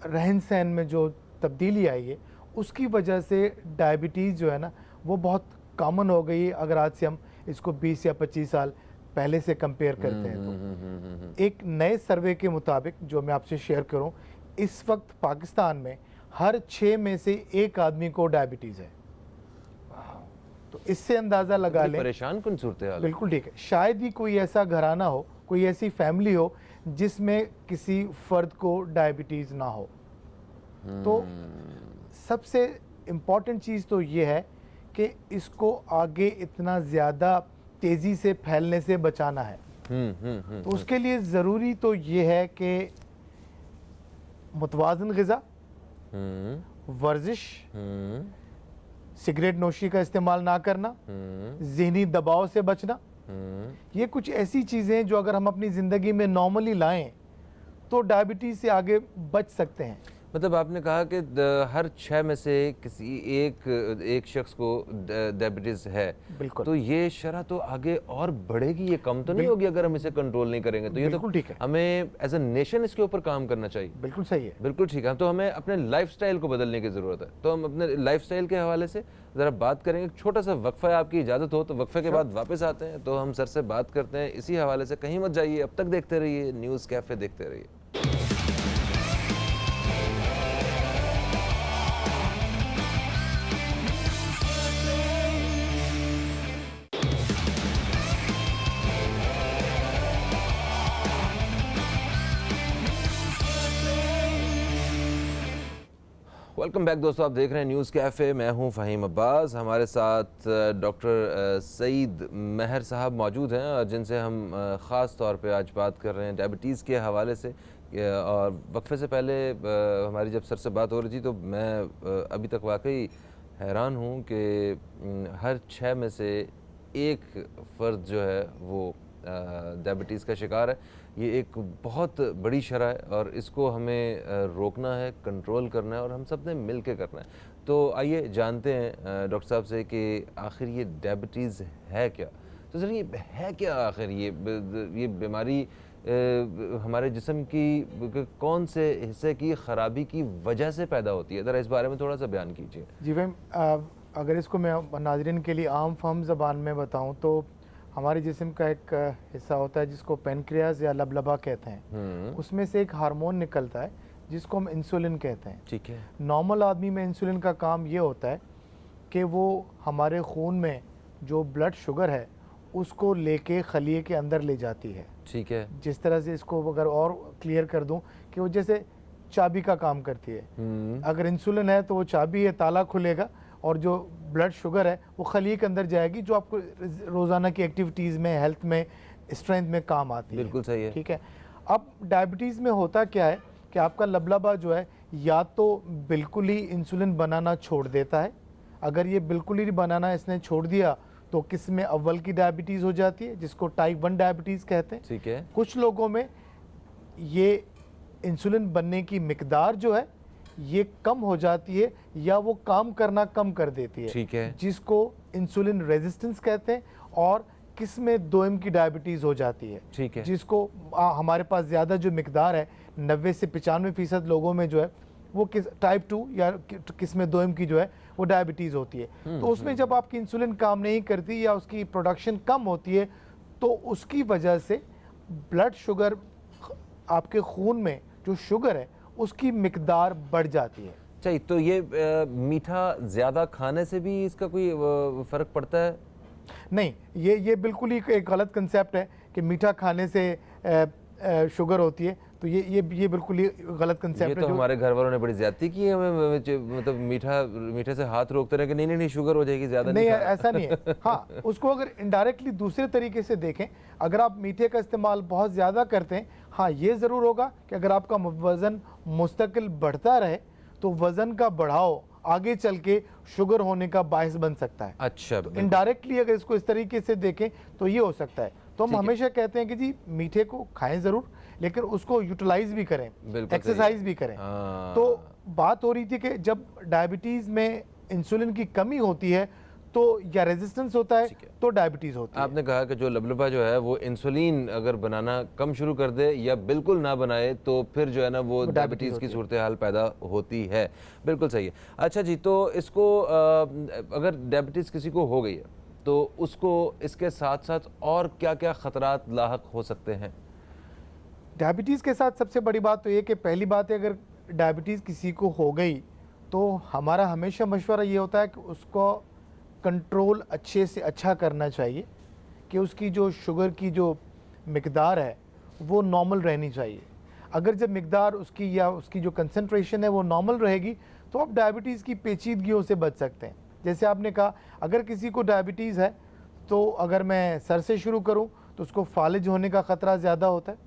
रहन सहन में जो तब्दीली आई है, उसकी वजह से डायबिटीज़ जो है ना वो बहुत कॉमन हो गई है। अगर आज से हम इसको 20 या 25 साल पहले से कंपेयर करते हैं तो एक नए सर्वे के मुताबिक जो मैं आपसे शेयर करूं, इस वक्त पाकिस्तान में हर 6 में से 1 आदमी को डायबिटीज़ है। तो इससे अंदाज़ा लगा लें, परेशान कुन सूरत हाल है। बिल्कुल ठीक है, शायद ही कोई ऐसा घराना हो, कोई ऐसी फैमिली हो जिसमें किसी फ़र्द को डायबिटीज़ ना हो। तो सबसे इम्पॉर्टेंट चीज़ तो ये है कि इसको आगे इतना ज़्यादा तेज़ी से फैलने से बचाना है। तो उसके लिए ज़रूरी तो ये है कि मुतवाज़न ग़िज़ा, वर्जिश, सिगरेट नोशी का इस्तेमाल ना करना, ज़हनी दबाव से बचना, ये कुछ ऐसी चीज़ें हैं जो अगर हम अपनी ज़िंदगी में नॉर्मली लाएं तो डायबिटीज़ से आगे बच सकते हैं। मतलब आपने कहा कि हर 6 में से किसी एक शख्स को डायबिटीज़ है। बिल्कुल। तो ये शरह तो आगे और बढ़ेगी, ये कम तो नहीं होगी अगर हम इसे कंट्रोल नहीं करेंगे। तो ये बिल्कुल तो ठीक है। हमें एज अ नेशन इसके ऊपर काम करना चाहिए। बिल्कुल सही है। बिल्कुल ठीक है। तो हमें अपने लाइफस्टाइल को बदलने की ज़रूरत है। तो हम अपने लाइफस्टाइल के हवाले से ज़रा बात करेंगे। एक छोटा सा वक्फा है, आपकी इजाज़त हो तो वक्फे के बाद वापस आते हैं, तो हम सर से बात करते हैं इसी हवाले से। कहीं मत जाइए, अब तक देखते रहिए न्यूज़ कैफ़े, देखते रहिए। वेलकम बैक दोस्तों, आप देख रहे हैं न्यूज़ कैफ़े। मैं हूं फ़हीम अब्बास। हमारे साथ डॉक्टर सईद महर साहब मौजूद हैं, और जिनसे हम ख़ास तौर पे आज बात कर रहे हैं डायबिटीज़ के हवाले से। और वक्फे से पहले हमारी जब सर से बात हो रही थी तो मैं अभी तक वाकई हैरान हूं कि हर 6 में से 1 फ़र्द जो है वो डायबिटीज़ का शिकार है। ये एक बहुत बड़ी शरह है और इसको हमें रोकना है, कंट्रोल करना है, और हम सब ने मिल के करना है। तो आइए जानते हैं डॉक्टर साहब से कि आखिर ये डायबिटीज़ है क्या। तो सर, ये है क्या आखिर? ये बीमारी हमारे जिस्म की कौन से हिस्से की ख़राबी की वजह से पैदा होती है? ज़रा इस बारे में थोड़ा सा बयान कीजिए। जी भाई, अगर इसको मैं नाज़रीन के लिए आम फहम ज़बान में बताऊं तो हमारे जिस्म का एक हिस्सा होता है जिसको पेनक्रियाज या लबलबा कहते हैं। उसमें से एक हार्मोन निकलता है जिसको हम इंसुलिन कहते हैं। ठीक है। नॉर्मल आदमी में इंसुलिन का काम ये होता है कि वो हमारे खून में जो ब्लड शुगर है उसको लेके खलिए के अंदर ले जाती है। ठीक है। जिस तरह से इसको अगर और क्लियर कर दूं कि वो जैसे चाबी का काम करती है। अगर इंसुलिन है तो वो चाबी है, ताला खुलेगा, और जो ब्लड शुगर है वो खली के अंदर जाएगी, जो आपको रोज़ाना की एक्टिविटीज़ में, हेल्थ में, स्ट्रेंथ में काम आती है। बिल्कुल सही है। ठीक है। अब डायबिटीज़ में होता क्या है कि आपका लबलबा जो है या तो बिल्कुल ही इंसुलिन बनाना छोड़ देता है, अगर ये बिल्कुल ही बनाना इसने छोड़ दिया तो किस्म अव्वल की डायबिटीज़ हो जाती है, जिसको टाइप 1 डायबिटीज़ कहते हैं। ठीक है। कुछ लोगों में ये इंसुलिन बनने की मिकदार जो है ये कम हो जाती है या वो काम करना कम कर देती है, ठीक है। जिसको इंसुलिन रेजिस्टेंस कहते हैं, और किस्म 2M की डायबिटीज़ हो जाती है, ठीक है। जिसको हमारे पास ज़्यादा जो मिकदार है 90 से 95% लोगों में जो है वो टाइप 2 या किस्म 2M की जो है वो डायबिटीज़ होती है। तो उसमें जब आपकी इंसुलिन काम नहीं करती या उसकी प्रोडक्शन कम होती है तो उसकी वजह से ब्लड शुगर, आपके खून में जो शुगर है उसकी मिकदार बढ़ जाती है। चाहिए तो ये मीठा ज़्यादा खाने से भी इसका कोई फ़र्क पड़ता है? नहीं, ये बिल्कुल ही एक गलत कंसेप्ट है कि मीठा खाने से शुगर होती है, तो ये बिल्कुल ही गलत कंसेप्ट ये है। तो जो हमारे घर वालों ने बड़ी ज्यादती की है, हमें मतलब मीठे से हाथ रोकते रहे कि नहीं नहीं नहीं शुगर हो जाएगी, ज़्यादा नहीं, नहीं खाना। ऐसा नहीं है। हाँ, उसको अगर इनडायरेक्टली दूसरे तरीके से देखें, अगर आप मीठे का इस्तेमाल बहुत ज़्यादा करते हैं, हाँ ये ज़रूर होगा कि अगर आपका वज़न मुस्तकिल बढ़ता रहे तो वज़न का बढ़ाव आगे चल के शुगर होने का बायस बन सकता है। अच्छा, इनडायरेक्टली अगर इसको इस तरीके से देखें तो ये हो सकता है। तो हम हमेशा कहते हैं कि जी मीठे को खाएं ज़रूर, लेकिन उसको यूटिलाइज भी करें, एक्सरसाइज भी करें। तो बात हो रही थी कि जब डायबिटीज़ में इंसुलिन की कमी होती है तो या रेजिस्टेंस होता है तो डायबिटीज़ होती है। आपने कहा कि जो लबलबा जो है वो इंसुलिन अगर बनाना कम शुरू कर दे या बिल्कुल ना बनाए तो फिर जो है ना वो डायबिटीज़ की सूरत हाल पैदा होती है। बिल्कुल सही है। अच्छा जी, तो इसको अगर डायबिटीज़ किसी को हो गई है तो उसको इसके साथ साथ और क्या क्या ख़तरात लाहक हो सकते हैं? डायबिटीज़ के साथ सबसे बड़ी बात तो ये कि पहली बात है, अगर डायबिटीज़ किसी को हो गई तो हमारा हमेशा मशवरा ये होता है कि उसको कंट्रोल अच्छे से अच्छा करना चाहिए, कि उसकी जो शुगर की जो मिकदार है वो नॉर्मल रहनी चाहिए। अगर जब मिकदार उसकी या उसकी जो कंसंट्रेशन है वो नॉर्मल रहेगी तो आप डायबिटीज़ की पेचीदगियों से बच सकते हैं। जैसे आपने कहा, अगर किसी को डायबिटीज़ है तो अगर मैं सर से शुरू करूं तो उसको फालिज होने का ख़तरा ज़्यादा होता है,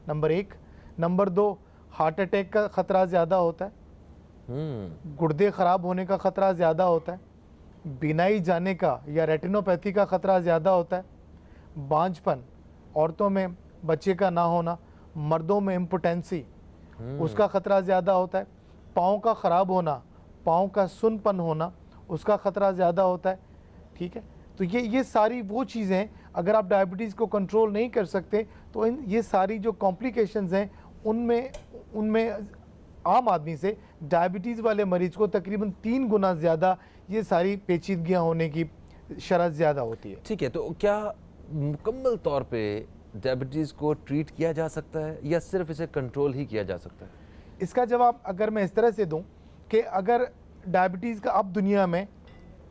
नंबर 1। नंबर 2, हार्ट अटैक का ख़तरा ज़्यादा होता है, गुर्दे ख़राब होने का ख़तरा ज़्यादा होता है, बीनाई जाने का या रेटिनोपैथी का ख़तरा ज़्यादा होता है, बांझपन, औरतों में बच्चे का ना होना, मर्दों में इम्पोटेंसी, उसका ख़तरा ज़्यादा होता है, पाँव का ख़राब होना, पाँव का सुनपन होना, उसका ख़तरा ज़्यादा होता है। ठीक है, तो ये सारी वो चीज़ें, अगर आप डायबिटीज़ को कंट्रोल नहीं कर सकते तो ये सारी जो कॉम्प्लिकेशंस हैं उनमें आम आदमी से डायबिटीज़ वाले मरीज़ को तकरीबन 3 गुना ज़्यादा ये सारी पेचीदगियाँ होने की शरत ज़्यादा होती है। ठीक है, तो क्या मुकम्मल तौर पे डायबिटीज़ को ट्रीट किया जा सकता है या सिर्फ इसे कंट्रोल ही किया जा सकता है? इसका जवाब अगर मैं इस तरह से दूं कि अगर डायबिटीज़ का अब दुनिया में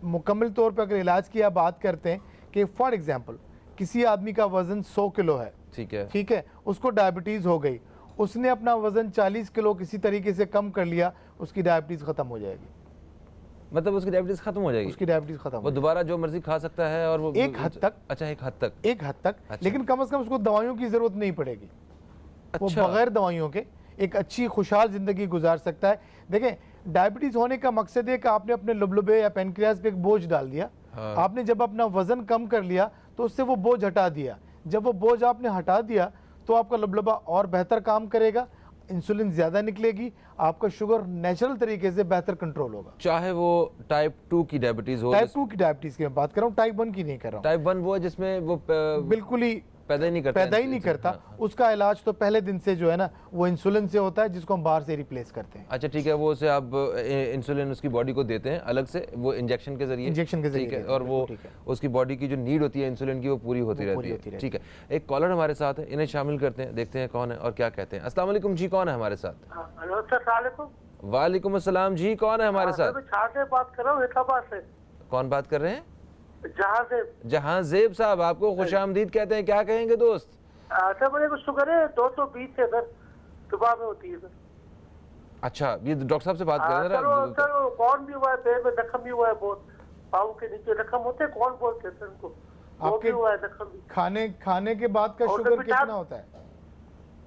मुकम्मल तौर पर अगर इलाज की आप बात करते हैं कि फॉर एग्ज़ाम्पल किसी आदमी का वज़न 100 किलो है, ठीक है, उसको डायबिटीज़ हो गई, उसने अपना वज़न 40 किलो किसी तरीके से कम कर लिया, उसकी डायबिटीज़ ख़त्म हो जाएगी। मतलब उसकी डायबिटीज़ ख़त्म हो जाएगी? उसकी डायबिटीज़ ख़त्म, वो दोबारा जो मर्जी खा सकता है और वो एक हद तक। अच्छा, एक हद तक। अच्छा। लेकिन कम से कम उसको दवाइयों की ज़रूरत नहीं पड़ेगी। वो बगैर दवाइयों के एक अच्छी खुशहाल ज़िंदगी गुजार सकता है। देखें, डायबिटीज़ होने का मकसद है कि आपने अपने लुबलुबे या पेनक्रियाज पे एक बोझ डाल दिया। आपने जब अपना वज़न कम कर लिया तो उससे वो बोझ हटा दिया। जब वो बोझ आपने हटा दिया तो आपका लुबलुबा और बेहतर काम करेगा, इंसुलिन ज़्यादा निकलेगी, आपका शुगर नेचुरल तरीके से बेहतर कंट्रोल होगा। चाहे वो टाइप 2 की डायबिटीज़ हो। टाइप 2 की डायबिटीज़ की मैं बात कर रहा हूँ, टाइप 1 की नहीं कर रहा हूँ। टाइप 1 वो है जिसमें वो बिल्कुल ही पैदा ही नहीं करता। उसका इलाज तो पहले दिन से जो है ना वो इंसुलिन से होता है, जिसको हम बाहर से रिप्लेस करते हैं। अच्छा, ठीक है, वो उसे आप इंसुलिन उसकी बॉडी को देते हैं अलग से, वो इंजेक्शन के जरिए, ठीक है, और वो उसकी बॉडी की जो नीड होती है इंसुलिन की वो पूरी होती रहती है। ठीक है, एक कॉलर हमारे साथ है, इन्हें शामिल करते हैं, देखते हैं कौन है और क्या कहते हैं। अस्सलाम वालेकुम जी, कौन है हमारे साथ? वालेकुम अस्सलाम जी, कौन है हमारे साथ? बात कर रहा हूँ हैदराबाद से। कौन बात कर रहे हैं? जहां ज़ेब साहब, आपको खुशामदीद कहते हैं, क्या कहेंगे दोस्त? अच्छा, मेरे को शुगर है 220 से सर, सुबह में होती है सर। अच्छा, ये डॉक्टर साहब से बात करें सर जरा। सर कौन भी हुआ है, पैर में जख्म भी हुआ है बहुत, पाँव के नीचे जख्म होते हैं, कौन बोलते हैं सर उनको, वो आपके भी हुआ है जख्म भी। खाने के बाद का और शुगर कभी कितना आप- होता है?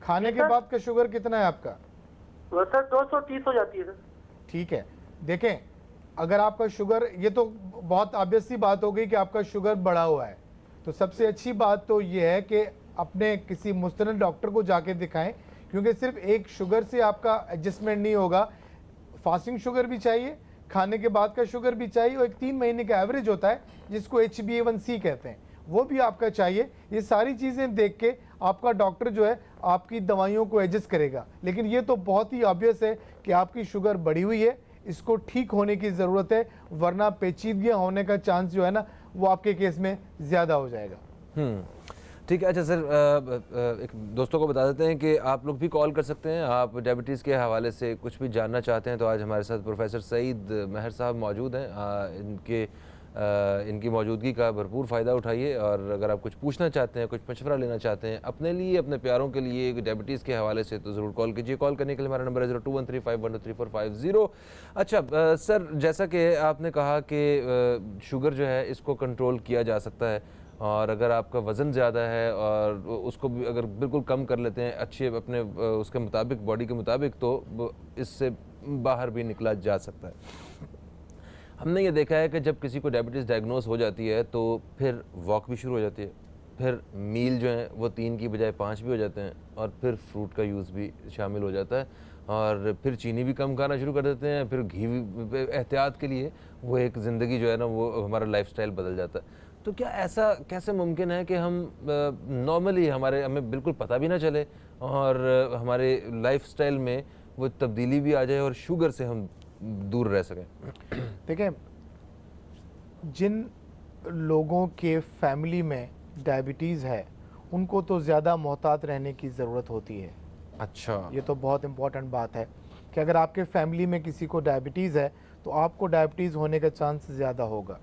खाने के सर? बाद का शुगर कितना है आपका? तो सर 230 हो जाती है सर। ठीक है, देखें, अगर आपका शुगर, ये तो बहुत ऑब्वियस सी बात हो गई कि आपका शुगर बढ़ा हुआ है, तो सबसे अच्छी बात तो ये है कि अपने किसी मुस्तनद डॉक्टर को जाके दिखाएं, क्योंकि सिर्फ एक शुगर से आपका एडजस्टमेंट नहीं होगा। फास्टिंग शुगर भी चाहिए, खाने के बाद का शुगर भी चाहिए, और एक 3 महीने का एवरेज होता है जिसको HbA1c कहते हैं, वो भी आपका चाहिए। ये सारी चीज़ें देख के आपका डॉक्टर जो है आपकी दवाइयों को एडजस्ट करेगा। लेकिन ये तो बहुत ही ऑब्वियस है कि आपकी शुगर बढ़ी हुई है, इसको ठीक होने की ज़रूरत है, वरना पेचीदगियाँ होने का चांस जो है ना वो आपके केस में ज़्यादा हो जाएगा। ठीक है। अच्छा सर, एक दोस्तों को बता देते हैं कि आप लोग भी कॉल कर सकते हैं, आप डायबिटीज़ के हवाले से कुछ भी जानना चाहते हैं तो आज हमारे साथ प्रोफेसर सईद महर साहब मौजूद हैं। इनकी मौजूदगी का भरपूर फ़ायदा उठाइए, और अगर आप कुछ पूछना चाहते हैं, कुछ मशवरा लेना चाहते हैं अपने लिए, अपने प्यारों के लिए डायबिटीज़ के हवाले से, तो ज़रूर कॉल कीजिए। कॉल करने के लिए हमारा नंबर है 0213512345 अच्छा सर, जैसा कि आपने कहा कि शुगर जो है इसको कंट्रोल किया जा सकता है, और अगर आपका वज़न ज़्यादा है और उसको भी अगर बिल्कुल कम कर लेते हैं अच्छे अपने उसके मुताबिक, बॉडी के मुताबिक, तो इससे बाहर भी निकला जा सकता है। हमने ये देखा है कि जब किसी को डायबिटीज़ डायग्नोस हो जाती है तो फिर वॉक भी शुरू हो जाती है, फिर मील जो है वो 3 की बजाय 5 भी हो जाते हैं, और फिर फ्रूट का यूज़ भी शामिल हो जाता है, और फिर चीनी भी कम खाना शुरू कर देते हैं, फिर घी भी एहतियात के लिए वो एक ज़िंदगी जो है ना वो हमारा लाइफस्टाइल बदल जाता है। तो क्या ऐसा कैसे मुमकिन है कि हम नॉर्मली हमें बिल्कुल पता भी ना चले और हमारे लाइफस्टाइल में वो तब्दीली भी आ जाए और शुगर से हम दूर रह सकें? देखिए, जिन लोगों के फैमिली में डायबिटीज़ है उनको तो ज़्यादा मोहतात रहने की ज़रूरत होती है। अच्छा, ये तो बहुत इम्पॉर्टेंट बात है कि अगर आपके फैमिली में किसी को डायबिटीज़ है तो आपको डायबिटीज़ होने का चांस ज़्यादा होगा।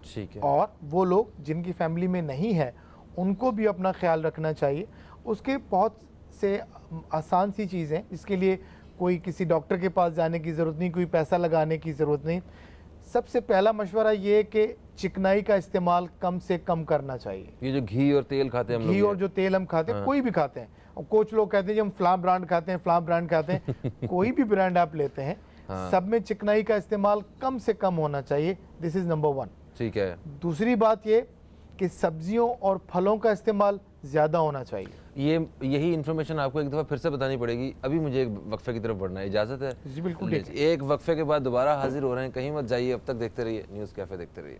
ठीक है। और वो लोग जिनकी फैमिली में नहीं है उनको भी अपना ख्याल रखना चाहिए। उसके बहुत से आसान सी चीज़ें, इसके लिए कोई किसी डॉक्टर के पास जाने की ज़रूरत नहीं, कोई पैसा लगाने की ज़रूरत नहीं। सबसे पहला मशवरा ये है कि चिकनाई का इस्तेमाल कम से कम करना चाहिए। ये जो घी और तेल खाते हैं हम लोग, घी और जो तेल हम खाते हैं, कोई भी खाते हैं, और कुछ लोग कहते हैं जी हम फ्लाम ब्रांड खाते हैं, फ्लाम ब्रांड खाते हैं कोई भी ब्रांड आप लेते हैं, सब में चिकनाई का इस्तेमाल कम से कम होना चाहिए। This is number 1। ठीक है। दूसरी बात ये कि सब्जियों और फलों का इस्तेमाल ज़्यादा होना चाहिए। यही इन्फॉर्मेशन आपको एक दफ़ा फिर से बतानी पड़ेगी। अभी मुझे एक वक्फे की तरफ बढ़ना है, इजाज़त है? जी बिल्कुल। एक वक्फे के बाद दोबारा हाजिर हो रहे हैं, कहीं मत जाइए, अब तक देखते रहिए न्यूज़ कैफ़े, देखते रहिए।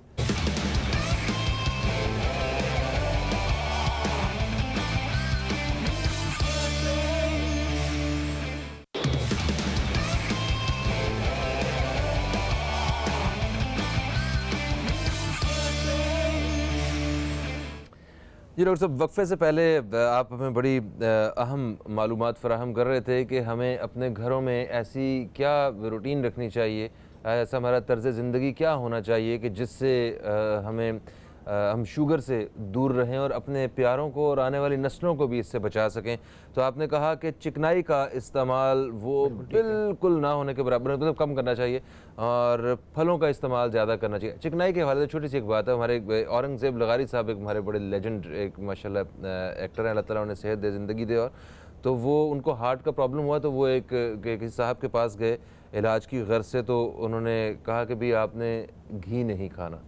जी डॉक्टर साहब, वक्फे से पहले आप हमें बड़ी अहम मालूमात फ़राहम कर रहे थे कि हमें अपने घरों में ऐसी क्या रूटीन रखनी चाहिए, ऐसा हमारा तर्ज़ ज़िंदगी क्या होना चाहिए कि जिससे हम शुगर से दूर रहें और अपने प्यारों को और आने वाली नस्लों को भी इससे बचा सकें। तो आपने कहा कि चिकनाई का इस्तेमाल वो बिल्कुल ना होने के बराबर, मतलब कम करना चाहिए, और फलों का इस्तेमाल ज़्यादा करना चाहिए। चिकनाई के हवाले से छोटी सी एक बात है, हमारे औरंगज़ेब लगारी साहब एक हमारे बड़े लेजेंड, एक माशाल्लाह एक्टर हैं, अल्लाह ताला उन्हें सेहत दे, ज़िंदगी दे, और तो वो उनको हार्ट का प्रॉब्लम हुआ, तो वो किसी साहब के पास गए इलाज की गर्ज से, तो उन्होंने कहा कि भाई आपने घी नहीं खाना।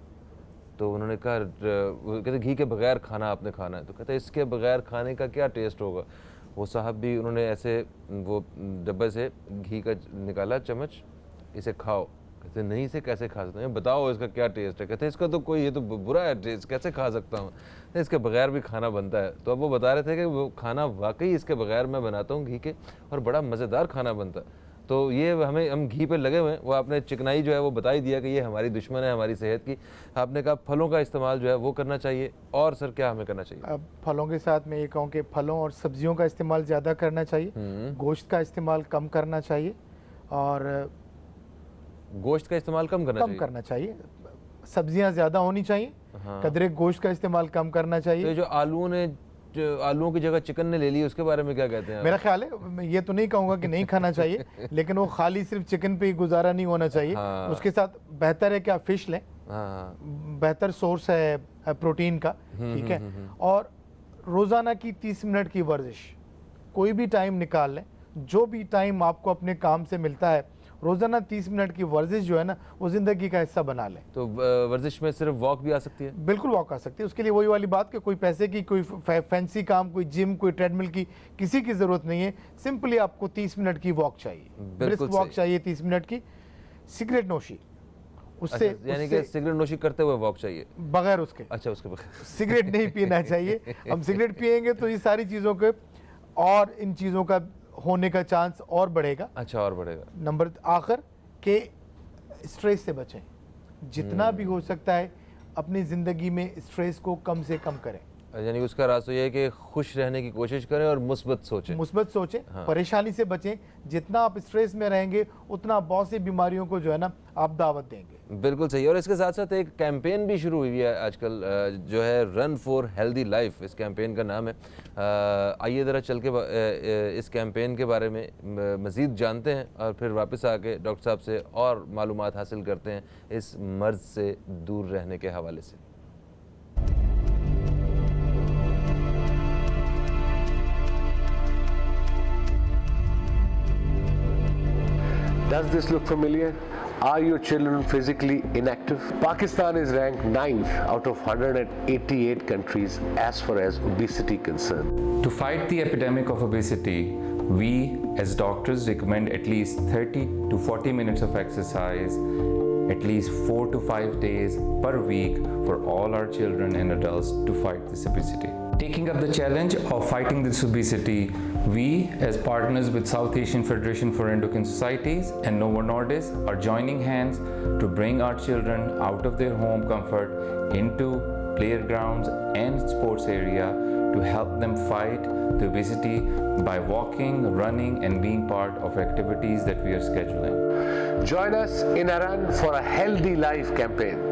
तो उन्होंने कहा, कहते घी के बगैर खाना आपने खाना है। तो कहते इसके बगैर खाने का क्या टेस्ट होगा। वो साहब भी उन्होंने ऐसे वो डब्बे से घी का निकाला चम्मच, इसे खाओ। कहते नहीं, इसे कैसे खा सकते हैं, बताओ इसका क्या टेस्ट है। कहते इसका तो कोई, ये तो बुरा है टेस्ट, कैसे खा सकता हूँ, इसके बगैर भी खाना बनता है। तो अब वो बता रहे थे कि वो खाना वाकई इसके बगैर मैं बनाता हूँ घी के, और बड़ा मज़ेदार खाना बनता है। तो ये हम घी पे लगे हुए हैं। वो आपने चिकनाई जो है वो बता ही दिया कि ये हमारी दुश्मन है हमारी सेहत की। आपने कहा फलों का इस्तेमाल जो है वो करना चाहिए, और सर क्या हमें करना चाहिए? अब फलों के साथ मैं ये कहूँ कि फलों और सब्जियों का इस्तेमाल ज़्यादा करना चाहिए, गोश्त का इस्तेमाल कम करना चाहिए, और गोश्त का इस्तेमाल कम करना चाहिए। सब्जियां ज़्यादा होनी चाहिए, कदरे गोश्त का इस्तेमाल कम करना चाहिए। तो जो आलूओं ने आलूओं की जगह चिकन ने ले ली, उसके बारे में क्या कहते हैं आप? मेरा ख्याल है, मैं ये तो नहीं कहूँगा कि नहीं खाना चाहिए, लेकिन वो खाली सिर्फ चिकन पे ही गुजारा नहीं होना चाहिए। हाँ। उसके साथ बेहतर है कि आप फिश लें, हाँ, बेहतर सोर्स है प्रोटीन का, ठीक है। और रोज़ाना की 30 मिनट की वर्जिश, कोई भी टाइम निकाल लें, जो भी टाइम आपको अपने काम से मिलता है, रोज़ाना 30 मिनट की वर्जिश जो है ना, वो ज़िंदगी का हिस्सा बना लें। तो वर्जिश में सिर्फ वॉक भी आ सकती है? बिल्कुल वॉक आ सकती है। उसके लिए वही वाली बात कि कोई पैसे की, कोई फैंसी काम, कोई जिम, कोई ट्रेडमिल की किसी की ज़रूरत नहीं है। सिंपली आपको 30 मिनट की वॉक चाहिए, ब्रिस्क वॉक चाहिए 30 मिनट की। सिगरेट नोशी, उससे अच्छा, यानी कि सिगरेट नोशी करते हुए वॉक चाहिए, बगैर उसके। अच्छा, उसके बगैर सिगरेट नहीं पीना चाहिए। हम सिगरेट पिएंगे तो ये सारी चीज़ों के और इन चीज़ों का होने का चांस और बढ़ेगा। अच्छा, और बढ़ेगा। नंबर आखिर के स्ट्रेस से बचें, जितना भी हो सकता है अपनी ज़िंदगी में स्ट्रेस को कम से कम करें। यानी कि उसका रास्ता ये है कि खुश रहने की कोशिश करें और मुस्बत सोचें। मुस्बत सोचें, परेशानी से बचें। जितना आप स्ट्रेस में रहेंगे उतना बहुत सी बीमारियों को जो है ना आप दावत देंगे। बिल्कुल सही। और इसके साथ साथ एक कैंपेन भी शुरू हुई है आजकल, जो है रन फॉर हेल्दी लाइफ, इस कैंपेन का नाम है। आइए ज़रा चल के इस कैंपेन के बारे में मज़ीद जानते हैं और फिर वापस आके डॉक्टर साहब से और मालूमात हासिल करते हैं इस मर्ज़ से दूर रहने के हवाले से। Does this look familiar? Are your children physically inactive? Pakistan is ranked 9th out of 188 countries as far as obesity concerned. To fight the epidemic of obesity, we as doctors recommend at least 30 to 40 minutes of exercise at least 4 to 5 days per week for all our children and adults to fight this obesity. Taking up the challenge of fighting this obesity, we as partners with South Asian Federation for Endocrine Societies and Novo Nordisk are joining hands to bring our children out of their home comfort into playgrounds and sports area to help them fight the obesity by walking, running and being part of activities that we are scheduling. Join us in a Run for a Healthy Life campaign.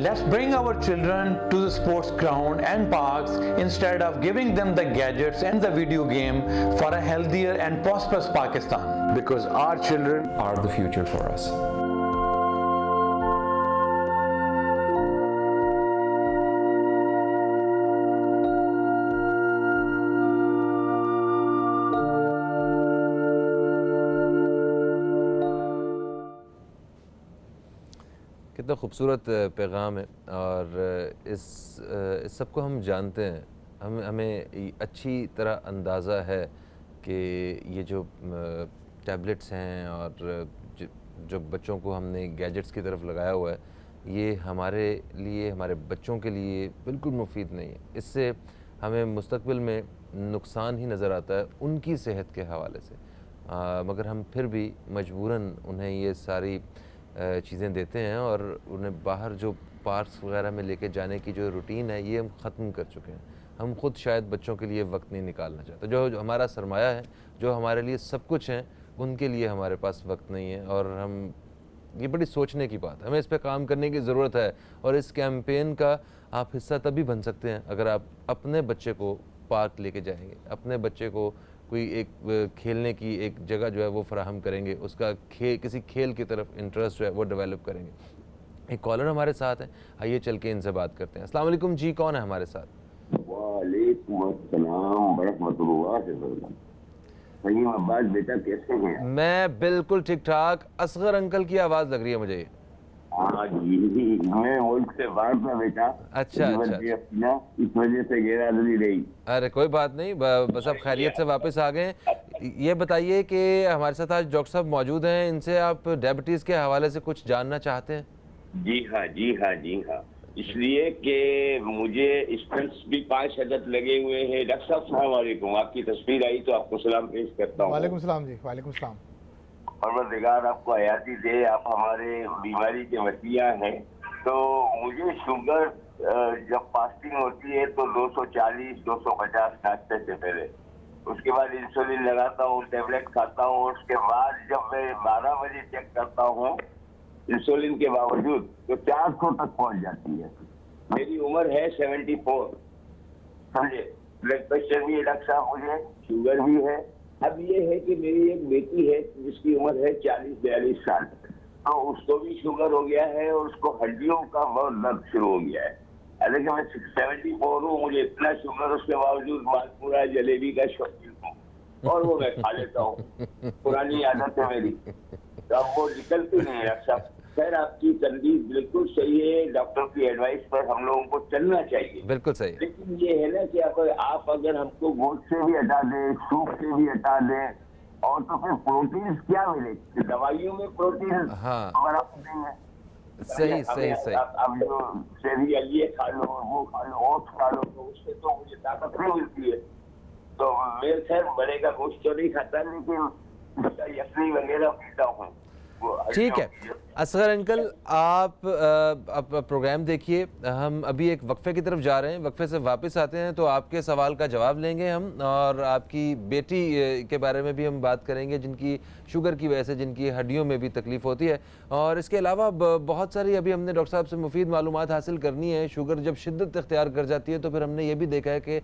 Let's bring our children to the sports ground and parks instead of giving them the gadgets and the video game for a healthier and prosperous Pakistan. Because our children Are the future for us. कितना खूबसूरत पैगाम है। और इस सब को हम जानते हैं, हमें अच्छी तरह अंदाज़ा है कि ये जो टैबलेट्स हैं और जो बच्चों को हमने गैजेट्स की तरफ लगाया हुआ है, ये हमारे लिए, हमारे बच्चों के लिए बिल्कुल मुफीद नहीं है। इससे हमें मुस्तकबिल में नुकसान ही नज़र आता है उनकी सेहत के हवाले से। मगर हम फिर भी मजबूरन उन्हें ये सारी चीज़ें देते हैं और उन्हें बाहर जो पार्क्स वगैरह में लेके जाने की जो रूटीन है, ये हम ख़त्म कर चुके हैं। हम ख़ुद शायद बच्चों के लिए वक्त नहीं निकालना चाहते। जो हमारा सरमाया है, जो हमारे लिए सब कुछ है, उनके लिए हमारे पास वक्त नहीं है। और हम, ये बड़ी सोचने की बात है, हमें इस पर काम करने की ज़रूरत है। और इस कैंपेन का आप हिस्सा तभी बन सकते हैं अगर आप अपने बच्चे को पार्क लेके जाएंगे, अपने बच्चे को कोई एक खेलने की एक जगह जो है वो फराहम करेंगे, उसका किसी खेल की तरफ इंटरेस्ट जो है वो डेवलप करेंगे। एक कॉलर हमारे साथ है, आइए चल के इनसे बात करते हैं। अस्सलाम वालेकुम जी, कौन है हमारे साथ? वालेकुम अस्सलाम बरकतुल्लाह। सही अब्बास बेटा, कैसे हैं? मैं बिल्कुल ठीक ठाक। असगर अंकल की आवाज़ लग रही है मुझे। हाँ जी, मैं मुल्क से बाहर था बेटा। अच्छा अच्छा, इस वजह से गैरहाजिरी रही। अरे कोई बात नहीं, बस आप खैरियत से वापस आ गए। ये बताइए कि हमारे साथ आज डॉक्टर साहब मौजूद हैं, इनसे आप डायबिटीज़ के हवाले से कुछ जानना चाहते हैं? जी हाँ जी हाँ जी हाँ, इसलिए कि मुझे स्टेंट्स भी 5 अदद लगे हुए हैं। डॉक्टर साहब अस्सलाम वालेकुम, आपकी तस्वीर आई तो आपको सलाम पेश करता हूँ। वालेकुम सलाम जी। वालेकुम सलाम। परवरदिगार आपको हयाती दे, आप हमारे बीमारी के वसीया हैं। तो मुझे शुगर जब फास्टिंग होती है तो 240-250 नाश्ते से पहले, उसके बाद इंसुलिन लगाता हूँ, टेबलेट खाता हूँ। उसके बाद जब मैं 12 बजे चेक करता हूँ इंसुलिन के बावजूद, तो 400 तक पहुँच जाती है। मेरी उम्र है 74, समझे। ब्लड प्रेशर भी है डॉक्टर साहब, मुझे शुगर भी है। अब ये है कि मेरी एक बेटी है जिसकी उम्र है 40-42 साल, तो उसको भी शुगर हो गया है और उसको हड्डियों का बहुत दर्द शुरू हो गया है। हालांकि मैं 74 हूँ, मुझे इतना शुगर, उसके बावजूद मालपुरा जलेबी का शौकीन हूँ और वो मैं खा लेता हूँ, पुरानी आदत है मेरी, तो अब वो निकलती नहीं है डॉक्टर साहब। खैर आपकी तनबीह बिल्कुल सही है, डॉक्टर की एडवाइस पर हम लोगों को चलना चाहिए, बिल्कुल सही। लेकिन ये है ना कि आप अगर हमको गोश्त से भी हटा दें, सूप से भी हटा दें, और तो फिर प्रोटीन क्या मिले? दवाइयों में प्रोटीन हाँ। हमारा देंगे। सही सही सही। अब जो सेरियल ये खा लो, वो खा लो, ओट्स खा लो, तो उससे तो मुझे ताकत नहीं मिलती है। तो मैं खैर बड़े का गोश्त तो नहीं खाता, लेकिन यखनी वगैरह पीता हूँ। ठीक है असगर अंकल, आप प्रोग्राम देखिए, हम अभी एक वक्फे की तरफ जा रहे हैं, वक्फे से वापस आते हैं तो आपके सवाल का जवाब लेंगे हम, और आपकी बेटी के बारे में भी हम बात करेंगे जिनकी शुगर की वजह से जिनकी हड्डियों में भी तकलीफ होती है, और इसके अलावा बहुत सारी अभी हमने डॉक्टर साहब से मुफीद मालूमात हासिल करनी है। शुगर जब शिद्दत इख्तियार कर जाती है तो फिर हमने ये भी देखा है कि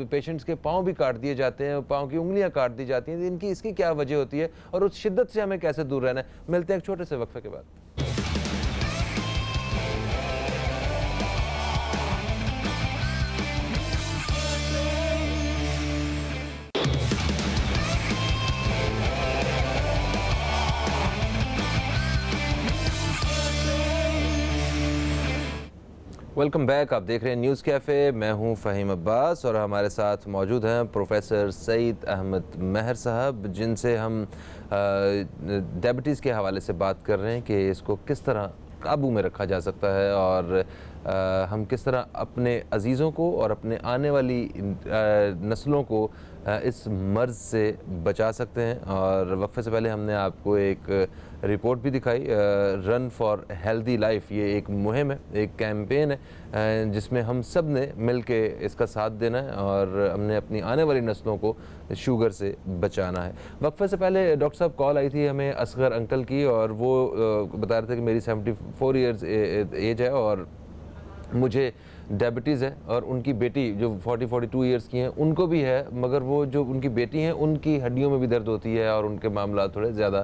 पेशेंट्स के पाँव भी काट दिए जाते हैं, पाँव की उंगलियाँ काट दी जाती हैं, इनकी इसकी क्या वजह होती है और उस शिद्दत से हमें कैसे दूर रहना है। मिलते हैं एक छोटे से वक्फे के बाद। वेलकम बैक, आप देख रहे हैं न्यूज़ कैफ़े, मैं हूं फ़हीम अब्बास और हमारे साथ मौजूद हैं प्रोफेसर सईद अहमद महर साहब, जिनसे हम डायबिटीज़ के हवाले से बात कर रहे हैं कि इसको किस तरह काबू में रखा जा सकता है और हम किस तरह अपने अजीज़ों को और अपने आने वाली नस्लों को इस मर्ज़ से बचा सकते हैं। और वक्फे से पहले हमने आपको एक रिपोर्ट भी दिखाई, रन फॉर हेल्दी लाइफ, ये एक मुहिम है, एक कैंपेन है जिसमें हम सब ने मिल के इसका साथ देना है और हमने अपनी आने वाली नस्लों को शुगर से बचाना है। वक्फे से पहले डॉक्टर साहब कॉल आई थी हमें असगर अंकल की, और वो बता रहे थे कि मेरी 74 ईयर्स एज है और मुझे डायबिटीज़ है, और उनकी बेटी जो 42 ईयर्स की हैं उनको भी है, मगर वो जो उनकी बेटी हैं उनकी हड्डियों में भी दर्द होती है और उनके मामला थोड़े ज़्यादा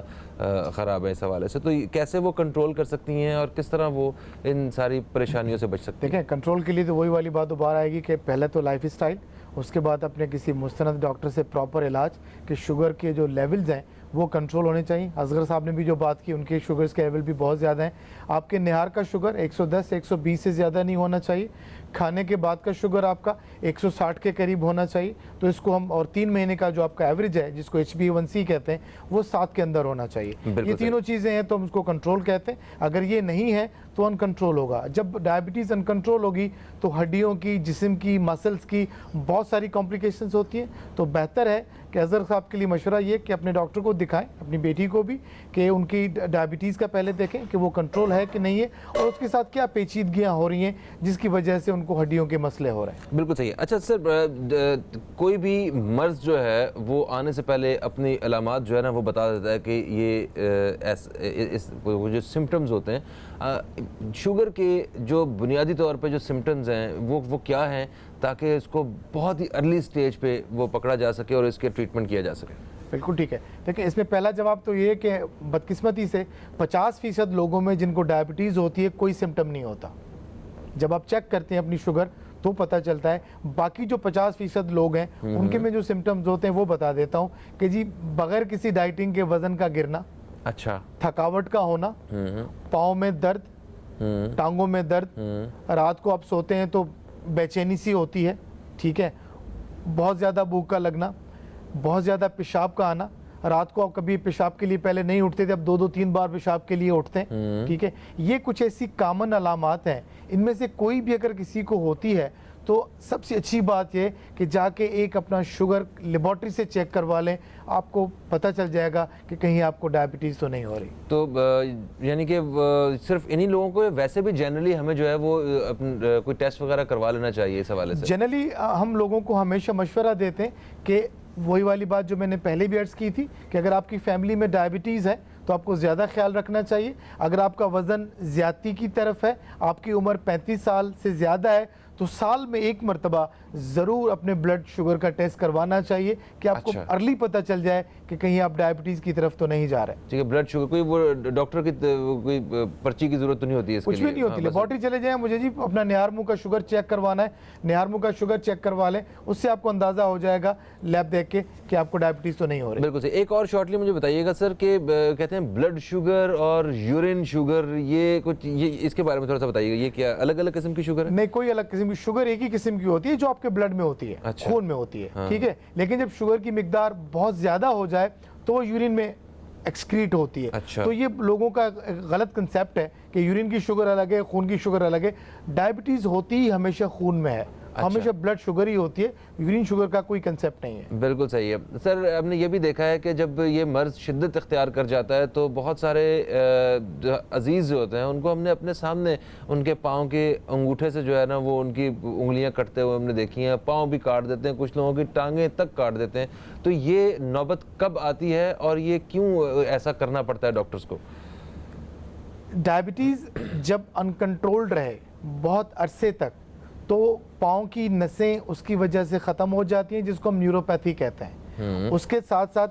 ख़राब है इस हवाले से। तो कैसे वो कंट्रोल कर सकती हैं और किस तरह वो इन सारी परेशानियों से बच सकती हैं? देखें, कंट्रोल के लिए तो वही वाली बात दोबारा आएगी कि पहले तो लाइफ स्टाइल, उसके बाद अपने किसी मुस्तनद डॉक्टर से प्रॉपर इलाज कि शुगर के जो लेवल्स हैं वो कंट्रोल होने चाहिए। असगर साहब ने भी जो बात की, उनके शुगर्स के लेवल भी बहुत ज़्यादा हैं। आपके निहार का शुगर 110-120 से ज़्यादा नहीं होना चाहिए। खाने के बाद का शुगर आपका 160 के करीब होना चाहिए। तो इसको हम, और 3 महीने का जो आपका एवरेज है जिसको HbA1c कहते हैं वो 7 के अंदर होना चाहिए। ये तीनों चीज़ें हैं तो हम उसको कंट्रोल कहते हैं। अगर ये नहीं है तो अनकंट्रोल होगा। जब डायबिटीज़ अनकंट्रोल होगी तो हड्डियों की, जिस्म की, मसल्स की बहुत सारी कॉम्प्लिकेशंस होती हैं। तो बेहतर है कि असगर साहब के लिए मशवरा ये कि अपने डॉक्टर को दिखाएं, अपनी बेटी को भी, कि उनकी डायबिटीज़ का पहले देखें कि वो कंट्रोल है कि नहीं है, और उसके साथ क्या पेचीदगियाँ हो रही हैं जिसकी वजह से उनको हड्डियों के मसले हो रहे हैं। बिल्कुल सही है। अच्छा सर, कोई भी मर्ज़ जो है वो आने से पहले अपनी अलामात जो है ना वो बता देता है कि ये जो सिम्टम्स होते हैं, शुगर के जो बुनियादी तौर पे जो सिम्टम्स हैं वो क्या हैं, ताकि इसको बहुत ही अर्ली स्टेज पे वो पकड़ा जा सके और इसके ट्रीटमेंट किया जा सके? बिल्कुल ठीक है। देखिए, इसमें पहला जवाब तो ये है कि बदकिस्मती से 50% लोगों में जिनको डायबिटीज़ होती है कोई सिम्टम नहीं होता। जब आप चेक करते हैं अपनी शुगर तो पता चलता है। बाकी जो 50% लोग हैं उनके में जो सिम्टम्स होते हैं वो बता देता हूँ कि जी, बगैर किसी डाइटिंग के वज़न का गिरना, अच्छा, थकावट का होना, पाँव में दर्द, टांगों में दर्द, रात को आप सोते हैं तो बेचैनी सी होती है, ठीक है, बहुत ज़्यादा भूख का लगना, बहुत ज़्यादा पेशाब का आना। रात को आप कभी पेशाब के लिए पहले नहीं उठते थे, अब 2-3 बार पेशाब के लिए उठते हैं, ठीक है। ये कुछ ऐसी कॉमन अलामात हैं। इनमें से कोई भी अगर किसी को होती है तो सबसे अच्छी बात यह कि जाके एक अपना शुगर लेबॉर्ट्री से चेक करवा लें, आपको पता चल जाएगा कि कहीं आपको डायबिटीज़ तो नहीं हो रही। तो यानी कि सिर्फ इन्हीं लोगों को, वैसे भी जनरली हमें जो है वो कोई टेस्ट वगैरह करवा लेना चाहिए इस हवाले से? जनरली हम लोगों को हमेशा मशवरा देते हैं कि वही वाली बात जो मैंने पहले भी अर्ज़ की थी कि अगर आपकी फैमिली में डायबिटीज़ है तो आपको ज़्यादा ख्याल रखना चाहिए। अगर आपका वज़न ज़्यादती की तरफ है, आपकी उम्र 35 साल से ज़्यादा है, तो साल में एक मरतबा ज़रूर अपने ब्लड शुगर का टेस्ट करवाना चाहिए कि आपको अच्छा। अर्ली पता चल जाए कि कहीं आप डायबिटीज़ की तरफ तो नहीं जा रहे। ठीक है, ब्लड शुगर कोई वो डॉक्टर की कोई पर्ची की जरूरत तो नहीं होती है इसके कुछ भी लिए? नहीं होती, हाँ, बस- लेबोरेटरी चले जाएं, मुझे जी अपना निहार का शुगर चेक करवाना है, निहार का शुगर चेक करवा लें, उससे आपको अंदाज़ा हो जाएगा लैब देख के कि आपको डायबिटीज़ तो नहीं हो रही। बिल्कुल सही। एक और शॉर्टली मुझे बताइएगा सर कि कहते हैं ब्लड शुगर और यूरिन शुगर, ये कुछ ये इसके बारे में थोड़ा सा बताइएगा, ये क्या अलग अलग किस्म की शुगर है? नहीं, कोई अलग किस्म की शुगर एक ही किस्म की होती है जो आपके ब्लड में होती है, अच्छा। खून में होती है, हाँ। ठीक है। लेकिन जब शुगर की मिकदार बहुत ज़्यादा हो जाए तो वो यूरिन में एक्सक्रीट होती है। अच्छा। तो ये लोगों का एक गलत कंसेप्ट है कि यूरिन की शुगर अलग है, खून की शुगर अलग है। डायबिटीज़ होती ही हमेशा खून में है, हमेशा ब्लड शुगर ही होती है, यूरिन शुगर का कोई कंसेप्ट नहीं है। बिल्कुल सही है सर। हमने ये भी देखा है कि जब ये मर्ज़ शिद्दत इख्तियार कर जाता है तो बहुत सारे अजीज़ जो होते हैं उनको हमने अपने सामने उनके पाँव के अंगूठे से जो है ना वो उनकी उंगलियां कटते हुए हमने देखी हैं, पाँव भी काट देते हैं, कुछ लोगों की टांगें तक काट देते हैं। तो ये नौबत कब आती है और ये क्यों ऐसा करना पड़ता है डॉक्टर्स को? डायबिटीज़ जब अनकंट्रोल्ड रहे बहुत अरसे तक तो पाँव की नसें उसकी वजह से ख़त्म हो जाती हैं, जिसको हम न्यूरोपैथी कहते हैं। उसके साथ साथ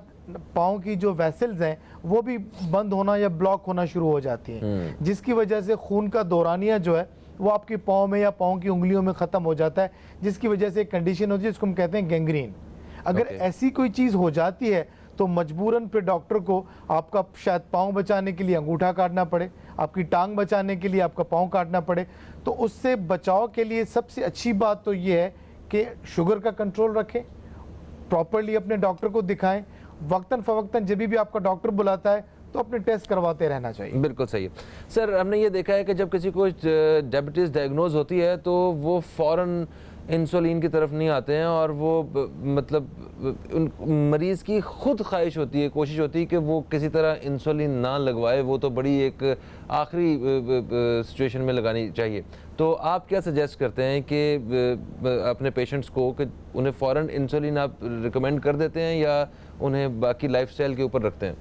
पाँव की जो वेसल्स हैं वो भी बंद होना या ब्लॉक होना शुरू हो जाती हैं, जिसकी वजह से खून का दौरानिया जो है वो आपके पाँव में या पाँव की उंगलियों में ख़त्म हो जाता है, जिसकी वजह से एक कंडीशन होती है जिसको हम कहते हैं गैंग्रीन। अगर ऐसी कोई चीज़ हो जाती है तो मजबूरन फिर डॉक्टर को आपका शायद पाँव बचाने के लिए अंगूठा काटना पड़े, आपकी टांग बचाने के लिए आपका पाँव काटना पड़े। तो उससे बचाव के लिए सबसे अच्छी बात तो ये है कि शुगर का कंट्रोल रखें, प्रॉपरली अपने डॉक्टर को दिखाएं, वक्तन फ़वक्तन जब भी आपका डॉक्टर बुलाता है तो अपने टेस्ट करवाते रहना चाहिए। बिल्कुल सही है सर। हमने ये देखा है कि जब किसी को डायबिटीज़ डायग्नोज होती है तो वो फ़ौरन इंसुलिन की तरफ नहीं आते हैं और वो मतलब उन मरीज़ की खुद ख्वाहिश होती है, कोशिश होती है कि वो किसी तरह इंसुलिन ना लगवाए, वो तो बड़ी एक आखिरी सिचुएशन में लगानी चाहिए। तो आप क्या सजेस्ट करते हैं कि अपने पेशेंट्स को कि उन्हें फ़ौरन इंसुलिन आप रिकमेंड कर देते हैं या उन्हें बाकी लाइफस्टाइल के ऊपर रखते हैं?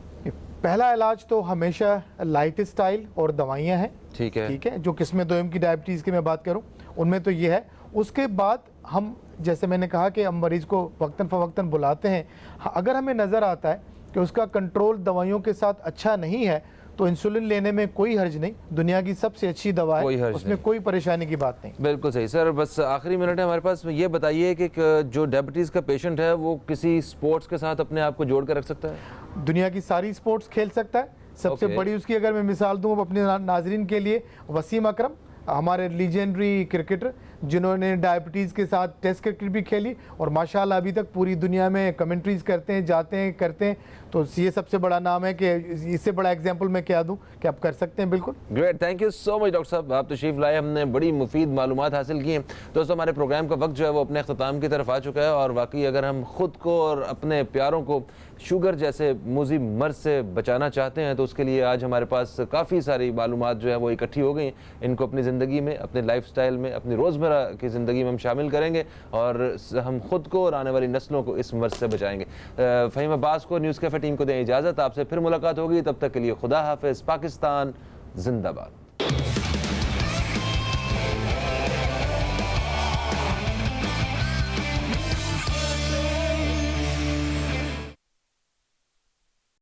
पहला इलाज तो हमेशा लाइफ स्टाइल और दवाइयाँ हैं, ठीक है, जो किस्म 2 की डायबिटीज़ की मैं बात करूं उनमें तो ये है। उसके बाद हम जैसे मैंने कहा कि हम मरीज़ को वक्तन फ़वक्तन बुलाते हैं। अगर हमें नज़र आता है कि उसका कंट्रोल दवाइयों के साथ अच्छा नहीं है तो इंसुलिन लेने में कोई हर्ज नहीं, दुनिया की सबसे अच्छी दवा है, उसमें कोई परेशानी की बात नहीं। बिल्कुल सही सर। बस आखिरी मिनट है हमारे पास, ये बताइए कि जो डायबिटीज़ का पेशेंट है वो किसी स्पोर्ट्स के साथ अपने आप को जोड़ कर रख सकता है? दुनिया की सारी स्पोर्ट्स खेल सकता है। सबसे बड़ी उसकी अगर मैं मिसाल दूँ अपने नाजरीन के लिए, वसीम अकरम हमारे लीजेंडरी क्रिकेटर जिन्होंने डायबिटीज़ के साथ टेस्ट क्रिकेट भी खेली और माशाल्लाह अभी तक पूरी दुनिया में कमेंट्रीज करते हैं, जाते हैं, करते हैं। तो ये सबसे बड़ा नाम है कि इससे बड़ा एग्जांपल मैं क्या दूं कि आप कर सकते हैं। बिल्कुल great, thank you so much doctor साहब, आप तशरीफ़ लाए, हमने बड़ी मुफीद मालूमात हासिल की हैं। दोस्तों हमारे प्रोग्राम का वक्त जो है वो अपने अख्ताम की तरफ आ चुका है और वाकई अगर हम ख़ुद को और अपने प्यारों को शुगर जैसे मुज़ी मर्ज़ से बचाना चाहते हैं तो उसके लिए आज हमारे पास काफ़ी सारी मालूमात जो है वो इकट्ठी हो गई। इनको अपनी ज़िंदगी में, अपने लाइफस्टाइल में, अपनी रोज़मर्रा की ज़िंदगी में हम शामिल करेंगे और हम ख़ुद को और आने वाली नस्लों को इस मर्ज़ से बचाएंगे। फ़हीम अब्बास को, न्यूज़ कैफ़े टीम को दें इजाज़त। आपसे फिर मुलाकात होगी, तब तक के लिए खुदा हाफ़िज़। पाकिस्तान जिंदाबाद।